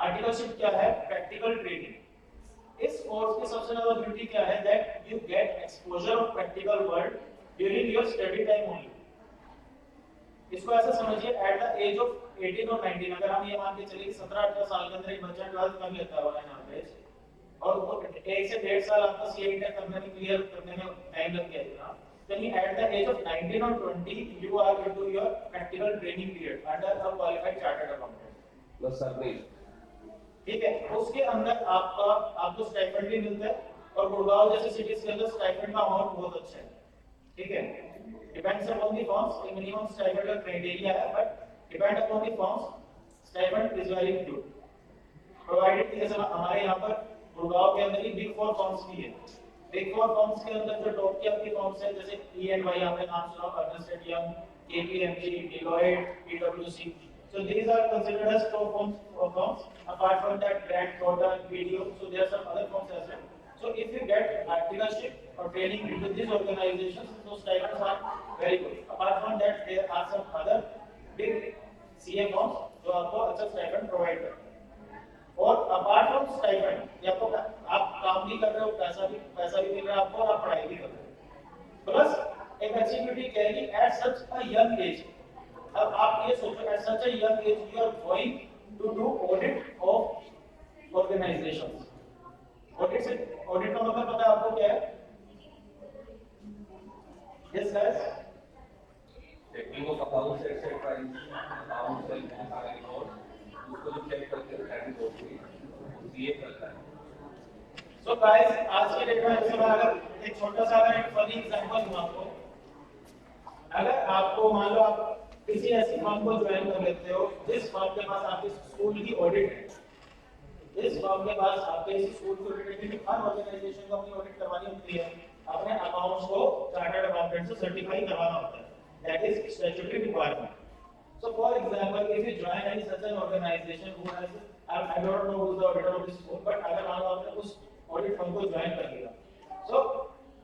B: आर्टिकलशिप क्या है? Practical training. इस कोर्स की सबसे ज्यादा ब्यूटी क्या है? That you get exposure of practical world during your study time only. इसको ऐसे समझिए, एट द एज ऑफ 18 और 19, अगर हम ये मान के चलिए 17-18 साल के अंदर एक बच्चा 12th कर लेता है ऑनलाइन एवरेज, और 1 से 1.5 साल आपका सीए इंटर करने में, क्लियर करने में टाइम लग गया, then at the age of 19 or 20 you are into your practical training period under a qualified chartered accountant
D: plus service.
B: ठीक है, उसके अंदर आपको स्टाइपेंड भी मिलता है, और गुड़गांव जैसे सिटीज के अंदर स्टाइपेंड का अमाउंट बहुत अच्छा है। ठीक है, depends upon the forms, minimum stipend का क्राइटेरिया है, but depend upon the forms stipend is very good provided. जैसे हमारे यहाँ पर गुड़गांव के अंदर ही बिग 4 फॉर्म्स भी है। बिग 4 फर्म्स के अंदर जो टॉप की आपकी फर्म्स है, जैसे E&Y आपने नाम सुना, Ernst and Young, KPMG, Deloitte, PwC, so these are considered as top firms. Apart from that, Grant Thornton, BDO, so there are some other firms as well. So if you get articleship or training into these organizations, those stipends are very good. Apart from that, there are some other big CA firms जो आपको अच्छा stipend provide करते हैं। और apart from stipend, आपको आप काम भी कर रहे हो, पैसा भी मिल रहा है आपको, और आप पढ़ाई भी कर रहे हो। प्लस एक अच्छी ब्यूटी क्या है कि at such a young age, अब आप ये सोचो, at such a young age you are going to do audit of organisations. Audit का मतलब पता है आपको क्या है? Yes guys,
D: technique of accounts etcetera, accounts and सारे रिकॉर्ड उसको जो चेक करके रिटर्न होती है सीए करता है।
B: सो गाइस, आज के डेट में जैसे मैं अगर एक छोटा सा अगर एक फनी एग्जांपल दूं आपको, अगर आपको मान लो आप किसी ऐसी फर्म को ज्वाइन कर लेते हो जिस फर्म के पास आपके स्कूल की ऑडिट है, जिस फर्म के पास आपके स्कूल की ऑडिट है, क्योंकि हर ऑर्गेनाइजेशन को अपनी ऑडिट करवानी होती है, अपने अकाउंट्स को चार्टर्ड अकाउंटेंट से सर्टिफाई करवाना होता है, that is statutory requirement. So for example, if you join any such an organization who has, I don't know who is the auditor of this school, but अगर मान लो आपने उस audit firm को join कर लिया, so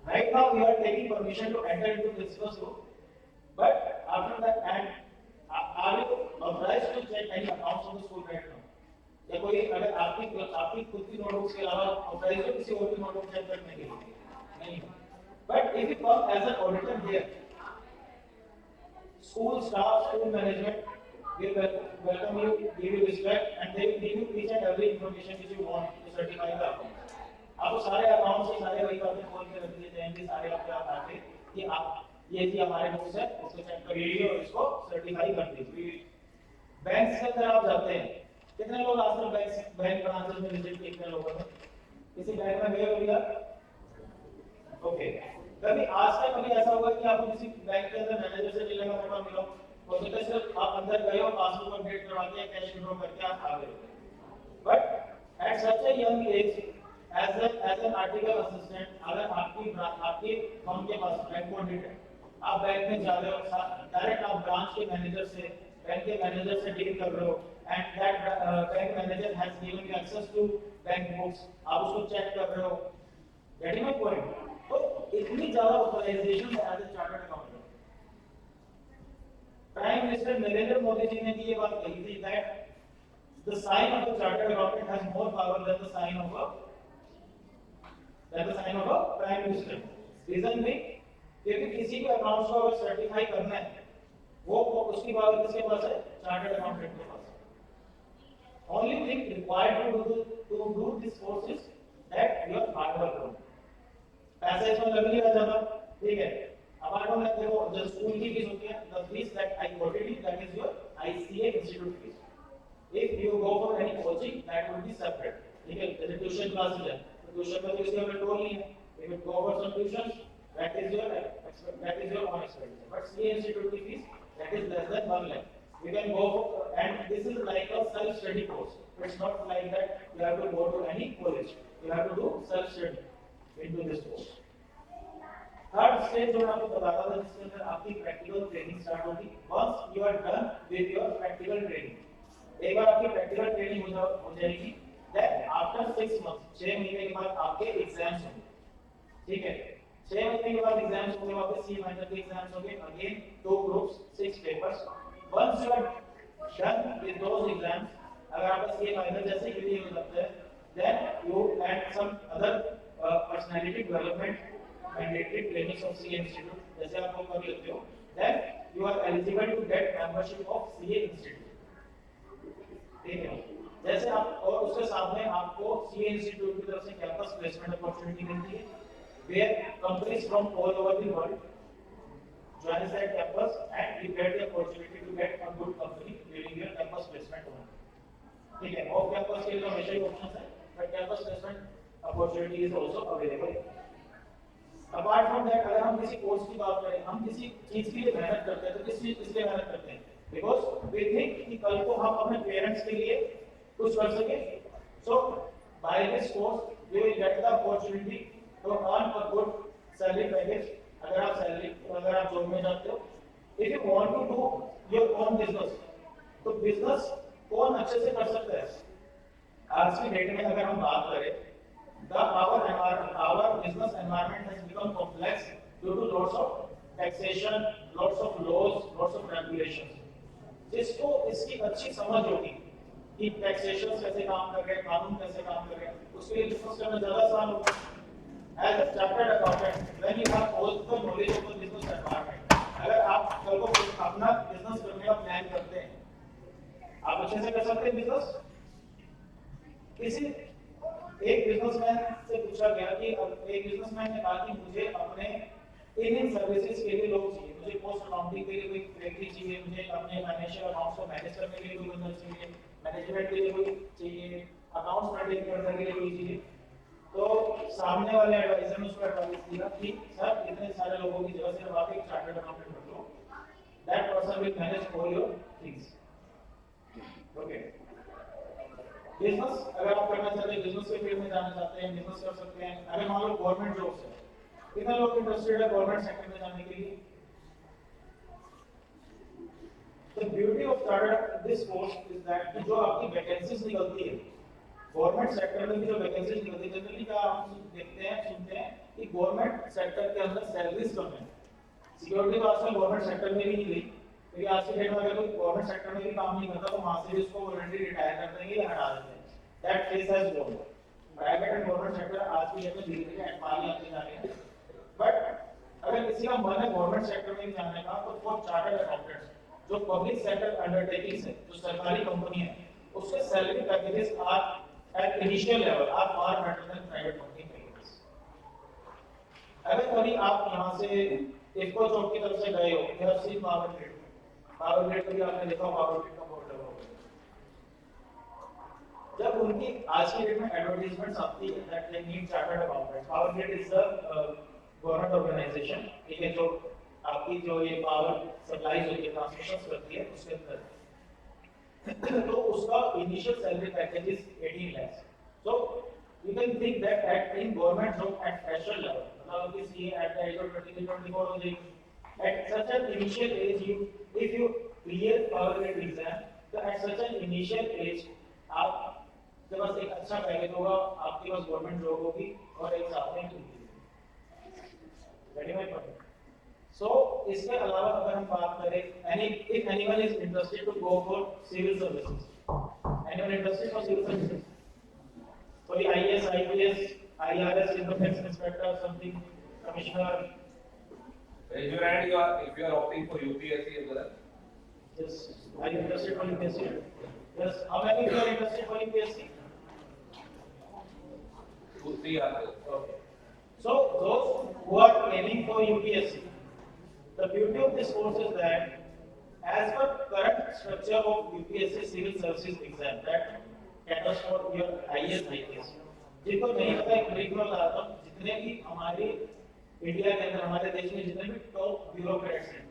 B: right now we are taking permission to enter into principal's room, but after that, and are you authorized to check any accounts of the school right now? या कोई अगर आपकी खुद की notebooks के अलावा authorized हो किसी और की नोटबुक चेक करने के लिए? नहीं. But if you come as an auditor here, school staff, school management will welcome you, give you respect, and they will give you each and every information which you want to certify the account. आपको सारे account से सारे वही बातें खोल के रख दिए जाएंगे, सारे आपके आप आके कि आप ये जी हमारे बुक्स है, इसको चेक कर लीजिए और इसको सर्टिफाई कर दीजिए. बैंक के अंदर आप जाते हैं, कितने लोग आज तक बैंक ब्रांचेस में विजिट किए लोगों ने? किसी बैंक में गए हो भैया? ओके. कभी आज तक कभी ऐसा हुआ कि आपको किसी बैंक के अंदर मैनेजर से मिलने का मौका मिला हो सकता है सिर्फ आप अंदर गए हो, पासबुक अपडेट करवा के कैश विड्रॉ करके आप आ गए, but at such a young age as an article assistant अगर आपकी फर्म के पास बैंक ऑडिट है, आप बैंक में जा रहे हो, डायरेक्ट आप ब्रांच के मैनेजर से, बैंक के मैनेजर से डील कर रहे हो, and that bank manager has given you access to bank books, आप उसको चेक कर रहे हो. Getting my point? तो इतनी ज्यादा ऑथराइजेशन है as a chartered accountant. Prime minister Narendra Modi ji ने भी ये बात कही थी that the sign of a chartered accountant has more power than the sign of a prime minister. Reason भी क्योंकि किसी भी अकाउंट्स को अगर सर्टिफाई करना है वो उसकी पावर किसके पास है? चार्टर्ड अकाउंटेंट के पास. Only thing required to do this course is that you are hard worker. पैसा इसमें लग नहीं रहा ज्यादा, ठीक है. अपार्ट फ्रॉम दैट देखो जो स्कूल की फीस होती है, the fees that I quoted you, that is your ICA institute fees. If you go for any coaching, that would be separate. ठीक है, जैसे ट्यूशन क्लासेस है, तो ट्यूशन में तो इसके हमें टोल नहीं है. If you go for some tuitions, that is your own expenditure. But CA institute की fees that is less than 1 lakh. You can go for, and this is like a self-study course. It's not like that you have to go to any college. You have to do self-study into this course. Third stage जो मैं आपको बता रहा था जिसके अंदर आपकी practical training start होगी. Once you are done with your practical training, एक बार आपकी प्रैक्टिकल ट्रेनिंग हो जाएगी, देन आफ्टर 6 मंथ्स 6 महीने के बाद आपके एग्जाम्स होंगे. ठीक है, 6 महीने के बाद एग्जाम्स होंगे, वापस सी माइनर के एग्जाम्स होंगे, again 2 groups 6 papers. Once you are done with those exams, अगर आपका सी माइनर जैसे क्लियर हो जाता है, then you add some other personality development mandatory trainings of CA Institute, जैसे आप लोग कर लेते हो, then you are eligible to get membership of CA Institute. ठीक है, जैसे आप और उसके सामने आपको CA Institute की तरफ से कैंपस प्लेसमेंट अपॉर्चुनिटी मिलती है, where companies from all over the world join that campus and you get the opportunity to get a good company during your campus placement. ठीक है, ऑफ कैंपस के लिए हमेशा ही ऑप्शन है, but campus placement opportunity is also available. Apart from that अगर हम किसी course की बात करें, हम किसी चीज के लिए मेहनत करते हैं तो किस चीज के लिए मेहनत करते हैं? बिकॉज वी थिंक कि कल को हम अपने पेरेंट्स के लिए कुछ कर सके. So by this course we will get the opportunity to earn a good salary package. अगर आप जॉब में जाते हो, if you want to do your own business, तो बिजनेस कौन अच्छे से कर सकता है? आज की डेट में अगर हम बात करें, our business environment has become complex due to lots of taxation, lots of laws, lots of regulations. जिसको इसकी अच्छी समझ होगी कि टैक्सेशन कैसे काम कर रहे हैं, कानून कैसे काम कर रहे हैं, उसके लिए बिजनेस करना ज्यादा आसान होगा. As a chartered accountant, when you have all the knowledge of the business environment, अगर आप कल को अपना बिजनेस करने का प्लान करते हैं, आप अच्छे से कर सकते हैं बिजनेस. किसी एक बिजनेसमैन से पूछा गया कि एक बिजनेसमैन ने कहा कि मुझे अपने इन सर्विसेज के लिए लोग चाहिए, मुझे पोस्ट अकाउंटिंग के लिए कोई फैक्ट्री चाहिए, मुझे अपने फाइनेंशियल अकाउंट्स को मैनेज करने के लिए कोई बंदा चाहिए, मैनेजमेंट के लिए कोई चाहिए, अकाउंट्स मेंटेन करने के लिए कोई चाहिए. तो सामने वाले एडवाइजर ने उसको एडवाइस दिया कि सर इतने सारे लोगों की जगह सिर्फ आप एक चार्टर्ड अकाउंटेंट रख लो, person will manage all your things. Okay. Business अगर आप करना चाहते हैं, बिजनेस के फील्ड में जाना चाहते हैं, बिजनेस कर सकते हैं. अगर मान लो गवर्नमेंट जॉब्स है, कितने लोग इंटरेस्टेड है गवर्नमेंट सेक्टर में जाने के लिए? The beauty of started this course is that जो आपकी वैकेंसीज निकलती है गवर्नमेंट सेक्टर में भी जो वैकेंसीज निकलती है, जनरली क्या हम देखते हैं सुनते हैं कि गवर्नमेंट सेक्टर के अंदर सैलरीज कम है. सिक्योरिटी तो आजकल गवर्नमेंट सेक्टर में भी नहीं गई, क्योंकि आज के डेट में अगर कोई गवर्नमेंट सेक्टर में भी काम नहीं करता तो वहां से भी उसको वॉलंटरी रिटायर कर देंगे या हटा देते हैं. That phase has gone. Private and government sector आज की डेट में धीरे धीरे एटमाली आते जा रहे हैं. बट अगर किसी का मन है गवर्नमेंट सेक्टर में जाने का, तो फॉर चार्टर्ड अकाउंटेंट्स जो पब्लिक सेक्टर अंडरटेकिंग्स है, जो सरकारी कंपनी है, उसके salary packages are at initial level are far better than private company packages. अगर कभी आप यहां से इफको चौक की तरफ से गए हो, you have seen power grid. Power grid को भी आपने देखा, पावर ग्रिड का बोर्ड लगा हुआ है. जब उनकी आज की डेट में एडवर्टाइजमेंट्स आती है that they need chartered accountant. Power grid is the government organisation, ठीक है, जो आपकी जो ये पावर सप्लाई होती है, ट्रांसमिशन करती है, उसके अंदर तो उसका initial salary package is 18 lakhs. So you can think that at in government job at fresher level, मतलब कि CA at the age of 23-24 हो जाएगी. At such an initial age, if you clear power grid exam, तो at such an initial age आपके पास एक अच्छा package होगा, आपके पास गवर्नमेंट जॉब होगी और एक साथ में ready my point. So इसके अलावा अगर हम बात करें, if anyone is interested to go for civil services, anyone interested for civil services, for the IAS, IPS, IRS, income tax inspector, something, commissioner.
D: Raise your hand if you are opting for UPSC as well.
B: Yes, are you interested for UPSC? Yes, how many of you are interested for UPSC?
D: 2, 3 are there.
B: Okay. So those who are aiming for UPSC, the beauty of this course is that as per current structure of UPSC civil services exam that caters for your IAS, IPS. जिनको नहीं पता है brief में बताता हूँ, जितने भी हमारे इंडिया के अंदर हमारे देश में जितने भी टॉप ब्यूरोक्रेट्स हैं,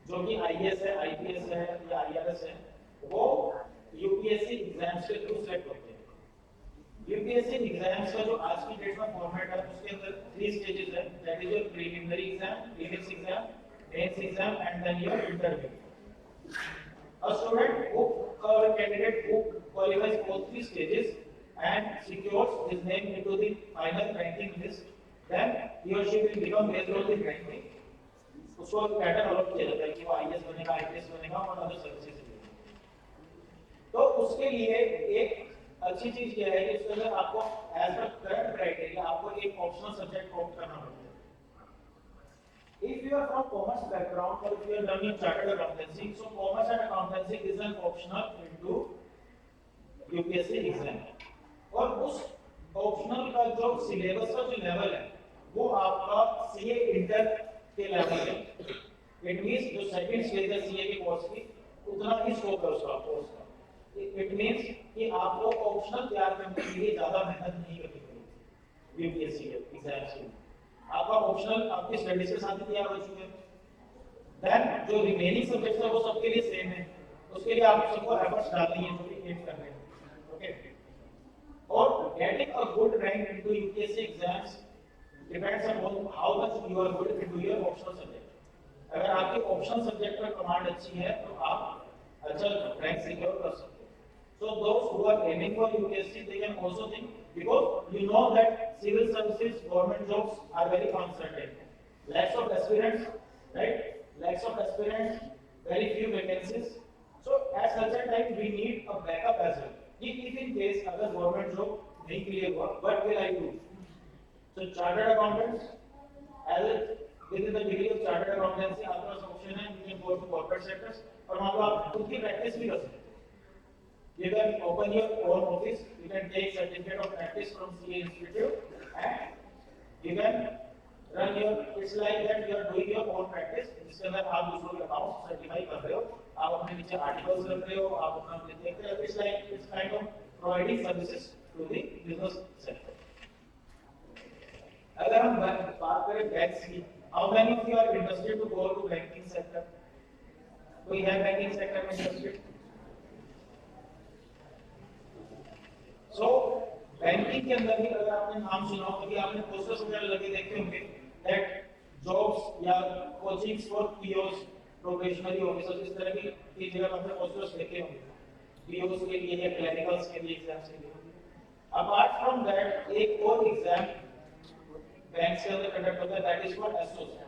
B: जो कि IAS है, IPS है या IRS है, वो UPSC एग्जाम्स के थ्रू सेलेक्ट होते हैं. UPSC एग्जाम्स का जो आज की डेट में फॉर्मेट है, उसके अंदर 3 स्टेजेस है. That is your preliminary exam, prelims exam, mains exam and then your interview. A student who or a candidate who qualifies all 3 stages and secures his name into the final ranking list, then he or she will become based on the ranking. उसको pattern allot किया जाता है कि वो IAS बनेगा, IPS बनेगा और other services बनेगा. तो उसके लिए एक अच्छी चीज क्या है कि उसके अंदर आपको एज पर करंट क्राइटेरिया आपको एक ऑप्शनल सब्जेक्ट ऑप्ट करना पड़ता है. If you are from commerce background or if you are learning chartered accountancy, so commerce and accountancy is an optional into UPSC exam. और उस ऑप्शनल का जो syllabus का जो लेवल है, वो आपका CA इंटर के लेवल है. इट मींस जो सेकंड स्टेज है CA के कोर्स की, उतना ही स्कोप है उसका कोर्स का. इट मींस कि आपको ऑप्शनल तैयार करने के लिए ज्यादा मेहनत नहीं करनी पड़ेगी UPSC के एग्जाम्स में. आपका ऑप्शनल आपकी स्टडीज के साथ ही तैयार हो चुके हैं. देन जो रिमेनिंग सब्जेक्ट्स है वो सबके लिए सेम है. उसके लिए आप सबको एफर्ट्स डालनी है, जो भी एम कर रहे हैं. ओके. और getting a good rank into UPSC exams depends upon how much you are good into your optional subject. अगर आपके ऑप्शनल सब्जेक्ट में कमांड अच्छी है तो आप अच्छा रैंक सिक्योर कर सकते हैं. So those who are aiming for UPSC, they can also think, because you know that civil services government jobs are very uncertain. Lakhs of aspirants, right? Lakhs of aspirants, very few vacancies. So at such a time we need a backup as well. If in case अगर government job नहीं clear हुआ, what will I do? So chartered accountants, as within the degree of chartered accountancy, आपके पास option है, you can go to corporate sectors और वहाँ पर आप खुद की practice भी कर सकते हैं. You can open your own office, you can take certificate of practice from CA Institute and you can run your, it's like that you are doing your own practice. जिसके अंदर आप दूसरों के अकाउंट सर्टिफाई कर रहे हो, आप अपने नीचे आर्टिकल्स रख रहे हो, आप अपना देख रहे हो. It's like it's kind of providing services to the business sector. अगर हम बात करें बैंक्स की, how many of you are interested to go to banking sector? कोई है बैंकिंग सेक्टर में इंटरेस्टेड? सो बैंकिंग के अंदर भी अगर आपने नाम सुना हो, कभी आपने पोस्टर्स वगैरह लगे देखे होंगे दैट जॉब्स या coachings for POS, probationary officers, इस तरह की जगह आपने पोस्टर्स देखे होंगे पीओस के लिए या क्लिनिकल्स के लिए, एग्जाम्स के लिए। अपार्ट फ्रॉम दैट एक और एग्जाम बैंक से अंदर कंडक्ट होता है, that is for SOs.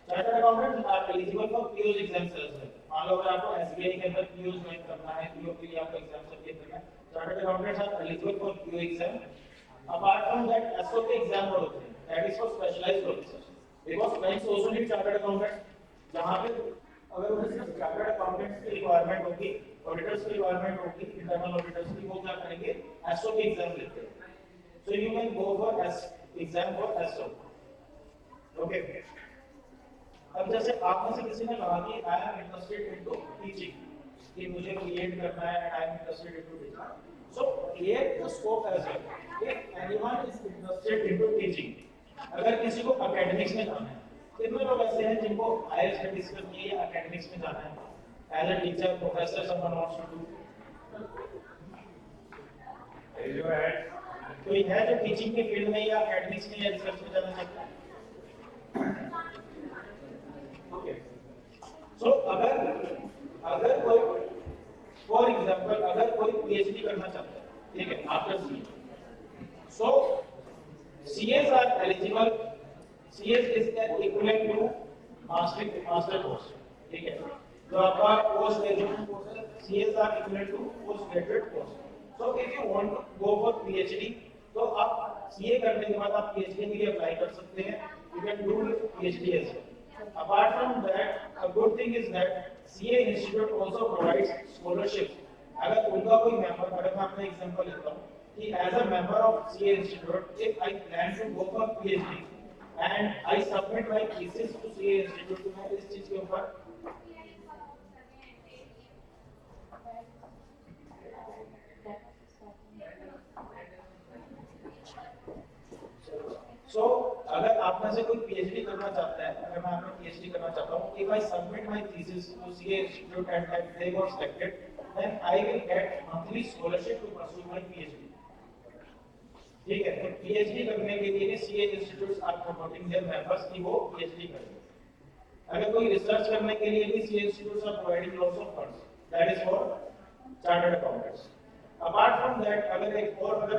B: Chartered accountants are eligible for POs exams as well. मान लो अगर आपको एसबीआई के अंदर पीओस ज्वाइन करना है, पीओ के लिए आपको एग्जाम सबमिट करना है, chartered accountants are eligible for PO exam. Apart from that SO के एग्जाम और होते हैं, that is for specialised officers, because banks also need chartered accountants. जहां पे अगर उन्हें सिर्फ चार्टर्ड अकाउंटेंट्स की रिक्वायरमेंट होगी, ऑडिटर्स की रिक्वायरमेंट होगी, इंटरनल ऑडिटर्स की, वो क्या करेंगे, एसओ के एग्जाम लेते हैं। So you can go for exam for SO. Okay, अब जैसे आप में से किसी ने कहा कि I am interested into teaching, कि मुझे बीएड करना है, I am interested into teaching. So clear the scope as well, if anyone is interested into teaching. अगर किसी को एकेडमिक्स में जाना है, कितने लोग ऐसे हैं जिनको हायर स्टडीज करनी है या एकेडमिक्स में जाना है, as a teacher, professor, someone wants to do?
D: Raise your hand.
B: कोई है जो टीचिंग के फील्ड में या एकेडमिक्स में या रिसर्च में जाना चाहता है? ओके, सो अगर कोई फॉर एग्जांपल अगर कोई पीएचडी करना चाहता है, ठीक है, after CA, so CS are eligible, CS is equivalent to master course, ठीक है, जो आपका पोस्ट ग्रेजुएशन कोर्स है, CS are equivalent to post graduate course. So if you want to go for PhD, तो आप सीए करने के बाद आप पीएचडी के लिए अप्लाई कर सकते हैं, you can do PhD as well. Apart from that, a good thing is that CA Institute also provides scholarship. अगर उनका कोई मेंबर, अगर मैं अपना एग्जांपल लेता हूँ कि as a member of CA Institute, if I plan to go for PhD and I submit my thesis to CA Institute, तो मैं इस चीज के ऊपर So, अगर आप में से कोई पीएचडी करना चाहता है, अगर मैं आपने पीएचडी करना चाहता हूँ, if I submit my thesis to CA Institute and they got selected, then I will get monthly scholarship to pursue my PhD. ठीक है, तो पीएचडी करने के लिए CA Institutes are promoting their members कि वो पीएचडी करें। अगर कोई रिसर्च करने के लिए भी CA Institutes are providing lots of funds, that is for chartered accountants. Apart from that, अगर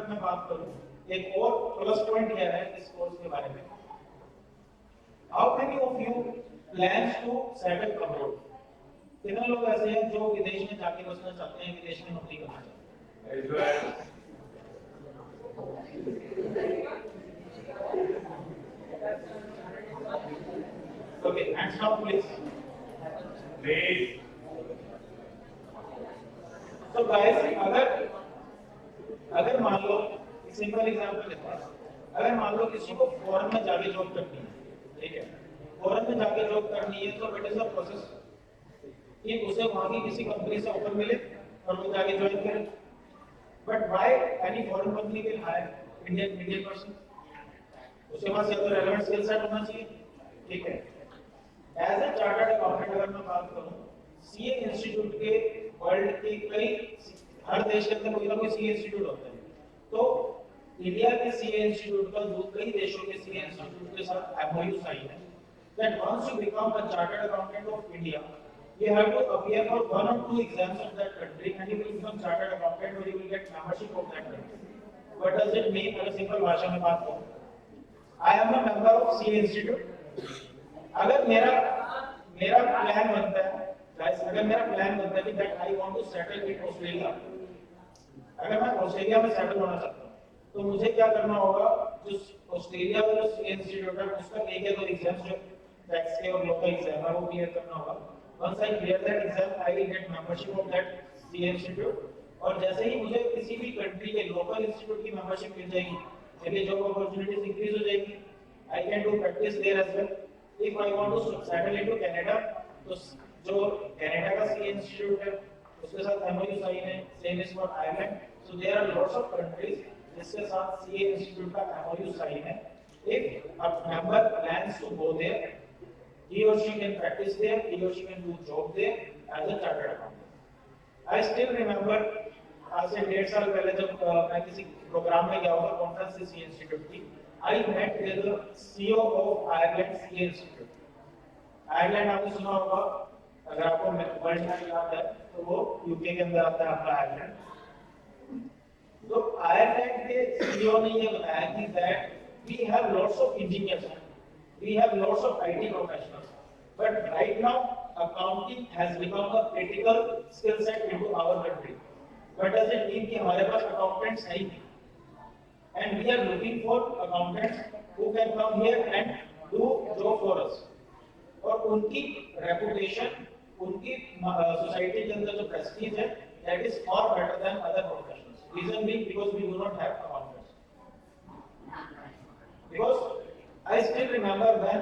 B: मैं बात करूँ, एक और प्लस पॉइंट क्या है इस कोर्स के बारे में? How many of you plans to settle abroad? कितने लोग ऐसे हैं जो विदेश में जाके बसना चाहते हैं, विदेश में नौकरी करना चाहते हैं?
D: Raise your hand.
B: Okay, hands down please.
D: Please.
B: तो गाइस, अगर मान लो सिंपल एग्जांपल लेते हैं, अगर मान लो किसी को फॉरेन में जाके जॉब करनी है, ठीक है, फॉरेन में जाके जॉब करनी है, तो व्हाट इज द प्रोसेस कि उसे वहां की किसी कंपनी से ऑफर मिले और वो जाके ज्वाइन करे। But why any foreign company will hire Indian person? उसके पास या तो रेलेवेंट स्किल सेट होना चाहिए, ठीक है। एज अ चार्टर्ड अकाउंटेंट अगर मैं बात करूं, सीए इंस्टीट्यूट के वर्ल्ड के हर देश के अंदर कोई ना कोई सीए इंस्टीट्यूट होता है, तो इंडिया के सीए इंस्टीट्यूट का कई देशों के सीए इंस्टीट्यूट के साथ एमओयू साइन है that once you become a chartered accountant of India, you have to appear for 1 or 2 exams of that country and you will become chartered accountant or you will get membership of that country. What does it mean? अगर simple भाषा में बात करूं, I am a member of CA Institute. अगर मेरा plan बनता है, guys, अगर मेरा प्लान बनता है कि that I want to settle in Australia, अगर मैं ऑस्ट्रेलिया में सेटल होना चाहता हूँ, तो मुझे क्या करना होगा? जो ऑस्ट्रेलिया में जो सीए इंस्टीट्यूट है, उसका एक या दो एग्जाम्स जो टैक्स के और लोकल एग्जाम है, वो क्लियर करना होगा। Once I clear that exam, I will get membership of that CA institute, और जैसे ही मुझे किसी भी कंट्री के लोकल इंस्टीट्यूट की मेंबरशिप मिल जाएगी, मेरी जॉब अपॉर्चुनिटीज इंक्रीज हो जाएगी, I can do practice there as well. If I want to settle into Canada, तो जो कनाडा का सीए इंस्टीट्यूट है, उसके साथ एमओयू साइन है, same is for Ireland. So there are lots of countries जिसके साथ सीए इंस्टीट्यूट का एमओयू साइन है। If a member plans to go there, he or she can practice there, he or she can do job there as a chartered accountant. I still remember आज से 1.5 साल पहले जब मैं किसी programme में गया हुआ कॉन्फ्रेंस सी इंस्टीट्यूट की, I met with the CEO of Ireland C institute. Ireland आपने सुना होगा, अगर आपको वर्ल्ड मैप याद है तो वो यूके के अंदर आता है आपका आयरलैंड. तो आयरलैंड के सीईओ ने ये बताया कि that we have lots of engineers, we have lots of IT professionals, but right now accounting has become a critical skill set into our country. What does it mean कि हमारे पास accountants है ही नहीं, and we are looking for accountants who can come here and do job for us. और उनकी reputation, उनकी society के अंदर जो prestige है, that is far better than other professions. Reason being because we do not have accountants. Because I still remember when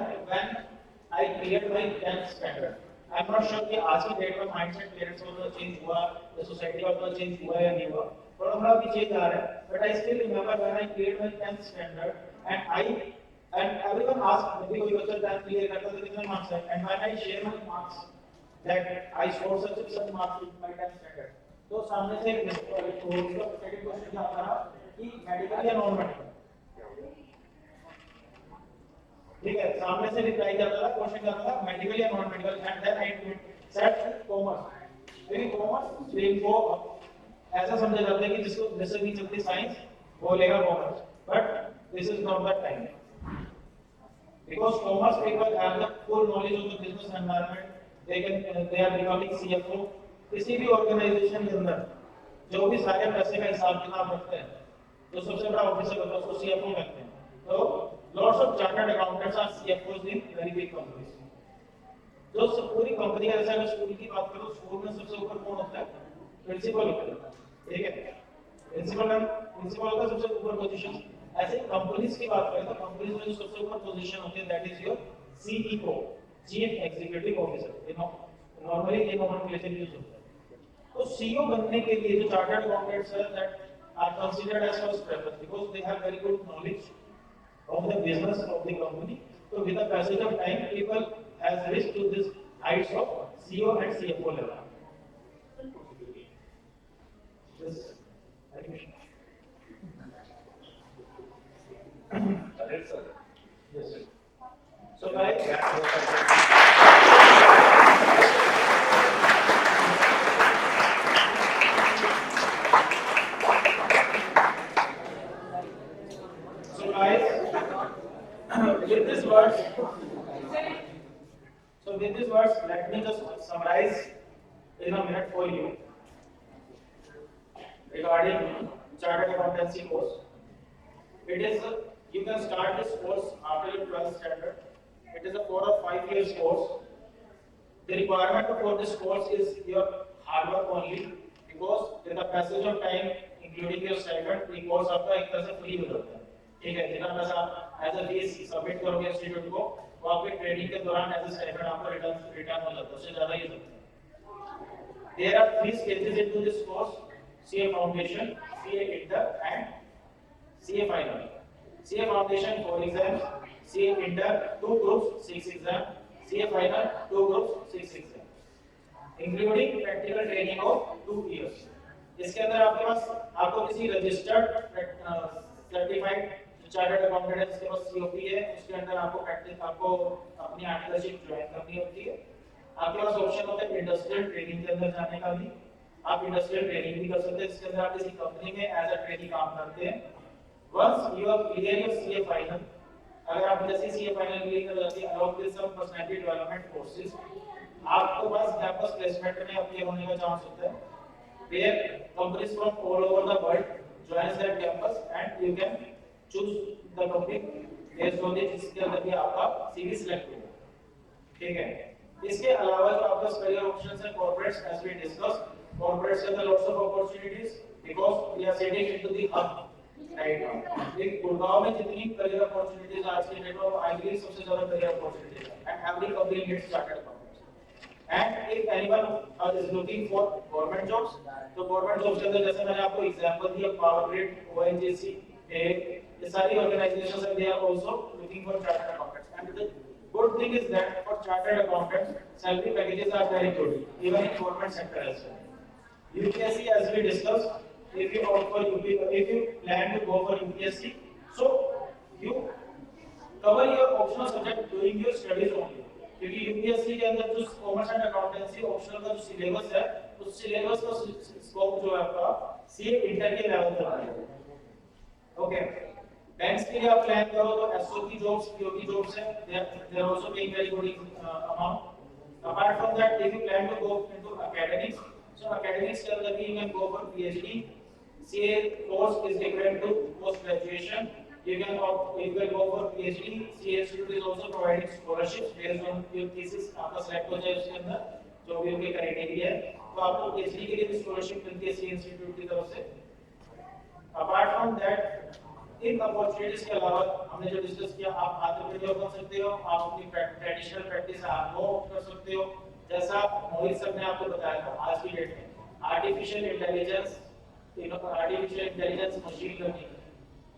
B: I cleared my 10th standard. I'm not sure कि आज की date में mindset parents का तो change हुआ या society का तो चेंज हुआ या नहीं हुआ, पर हमारा भी चेंज आ रहा है. But I still remember when I cleared my 10th standard and everyone asked me, कोई बच्चा 10th क्लियर करता तो कितने मार्क्स है, and when I share my marks that I scored such marks in my 10th standard, तो सामने से उसका सेकंड क्वेश्चन क्या आता था कि मेडिकल या नॉन मेडिकल. ठीक है, सामने से रिप्लाई करता था, क्वेश्चन करता था मेडिकल या non medical, and then I said commerce. फिर कॉमर्स स्ट्रीम को ऐसा समझा जाता है कि जिसको जैसे भी चलती साइंस वो लेगा commerce, but this is not the time, because commerce people have the full knowledge of the business environment. They are becoming CFO. किसी भी ऑर्गेनाइजेशन के अंदर जो भी सारे पैसे का हिसाब किताब रखते हैं, जो सबसे बड़ा ऑफिसर होता है उसको सीएफओ कहते हैं. तो lots of chartered accountants are CFOs in very big companies. जो पूरी कंपनी का, जैसे अगर स्कूल की बात करो, स्कूल में सबसे ऊपर कौन होता है? प्रिंसिपल होता है. ठीक है, प्रिंसिपल का सबसे ऊपर पोजीशन. ऐसे कंपनीज की बात करें तो कंपनीज में जो सबसे ऊपर पोजीशन होती है that is your CEO, chief executive officer. Normally ये नोमेनक्लेचर यूज होता है. तो सीईओ बनने के लिए जो चार्टर्ड अकाउंटेंट्स हैं that are considered as first preference because they have very good knowledge of the business of the company. So with the passage of time, people has reached to this heights of CEO and CFO level. This animation.
D: Sir.
B: Yes, sir. So guys, with these words, let me just summarize in a minute for you regarding chartered accountancy course. It is you can start this course after your 12th standard. It is a 4 or 5 years course. The requirement for this course is your hard work only, because with the passage of time, including your stipend, the course आपका एक तरह से free हो जाता है. ठीक है, जितना पैसा आप एज अ फीस सबमिट करोगे इंस्टीट्यूट को, वो आपके ट्रेनिंग के दौरान एज अ स्टाइपेंड आपको रिटर्न हो जाता है, उससे ज्यादा ही होता है. There are 3 stages into this course: CA Foundation, CA Inter, and CA Final. CA Foundation 4 exams, CA Inter 2 groups 6 exams, CA Final 2 groups 6 exams, including practical training of 2 years. इसके अंदर आपके पास आपको किसी रजिस्टर्ड सर्टिफाइड चार्टर्ड अकाउंटेंट है जिसके पास COP है, उसके अंदर आपको प्रैक्टिस आपको अपनी आर्टिकलशिप ज्वाइन करनी होती है. आपके पास ऑप्शन होता है इंडस्ट्रियल ट्रेनिंग के अंदर जाने का भी. आप इंडस्ट्रियल ट्रेनिंग भी कर सकते हैं जिसके अंदर आप किसी कंपनी में एज अ ट्रेनी काम करते हैं. Once you are clear your CA final, अगर आप जैसे सीए फाइनल क्लियर कर जाते हैं along with some personality development courses, आपके पास कैंपस प्लेसमेंट में अप्लाई होने का चांस होता है. Where companies from all over the world joins that campus and you can choose the company based on the जिसके अंदर भी आपका CV select होगा. ठीक है, इसके अलावा जो आपका करियर ऑप्शंस है corporates, as we discuss, corporates के अंदर lots of opportunities because we are setting into the hub right now. एक गुड़गांव में जितनी करियर अपॉर्चुनिटीज आज के डेट में आई बिलीव सबसे ज्यादा करियर अपॉर्चुनिटीज है, and every company needs chartered accountants. And if anyone is looking for government jobs, तो government jobs के अंदर जैसे मैंने आपको एग्जांपल दिया पावर ग्रिड, ONGC, ये सारी ऑर्गेनाइजेशंस हैं, they are also looking for chartered accountants. And Good thing is that for chartered accountants, salary packages are very good, even in government sector as well. UPSC, as we discussed, if you opt for if you plan to go for UPSC, so you cover your optional subject during your studies only. क्योंकि UPSC के अंदर जो commerce and accountancy optional का जो syllabus है, उस syllabus का scope जो है आपका सीए इंटर के लेवल तक है. ओके, बैंक्स के लिए आप प्लान करो तो एसओ की जॉब्स, पीओ की जॉब्स है, they are also paying very good amount. Apart from that, if you plan to go into academics, so academics के अंदर भी you can go for PhD. CA course is equal to post graduation. You can go for PhD. CA Institute is also providing scholarships based on your thesis. आपका select हो जाए उसके अंदर जो भी उनके criteria है, तो आपको PhD के लिए भी scholarship मिलती है CA Institute की तरफ से. Apart from that, in opportunities के अलावा हमने जो discuss किया, आप entrepreneur बन सकते हो, आप अपनी traditional practice आप वो कर सकते हो. जैसा मोहित सर ने आपको बताया था, आज की डेट में artificial intelligence, machine learning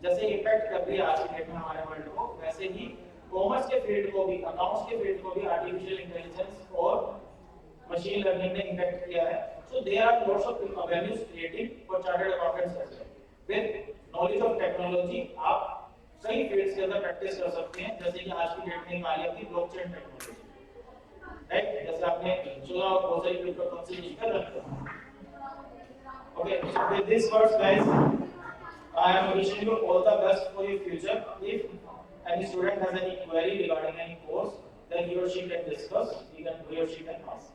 B: जैसे इम्पैक्ट कर रही है आज की डेट में हमारे वर्ल्ड को, वैसे ही कॉमर्स के फील्ड को भी, अकाउंट्स के फील्ड को भी आर्टिफिशियल इंटेलिजेंस और मशीन लर्निंग ने इम्पैक्ट किया है. So there are lots of avenues creative for chartered accountants as well. With knowledge of technology आप कई फील्ड्स के अंदर प्रैक्टिस कर सकते हैं, जैसे कि आज की डेट में निकाली अपनी ब्लॉकचेन टेक्नोलॉजी, राइट? जैसे आपने सुना बहुत सारी क्रिप्टोकरेंसी कर रखते हैं. Okay, so with this words guys, I am wishing you all the best for your future. If any student has any query regarding any course, then he or she can discuss, he or she can ask.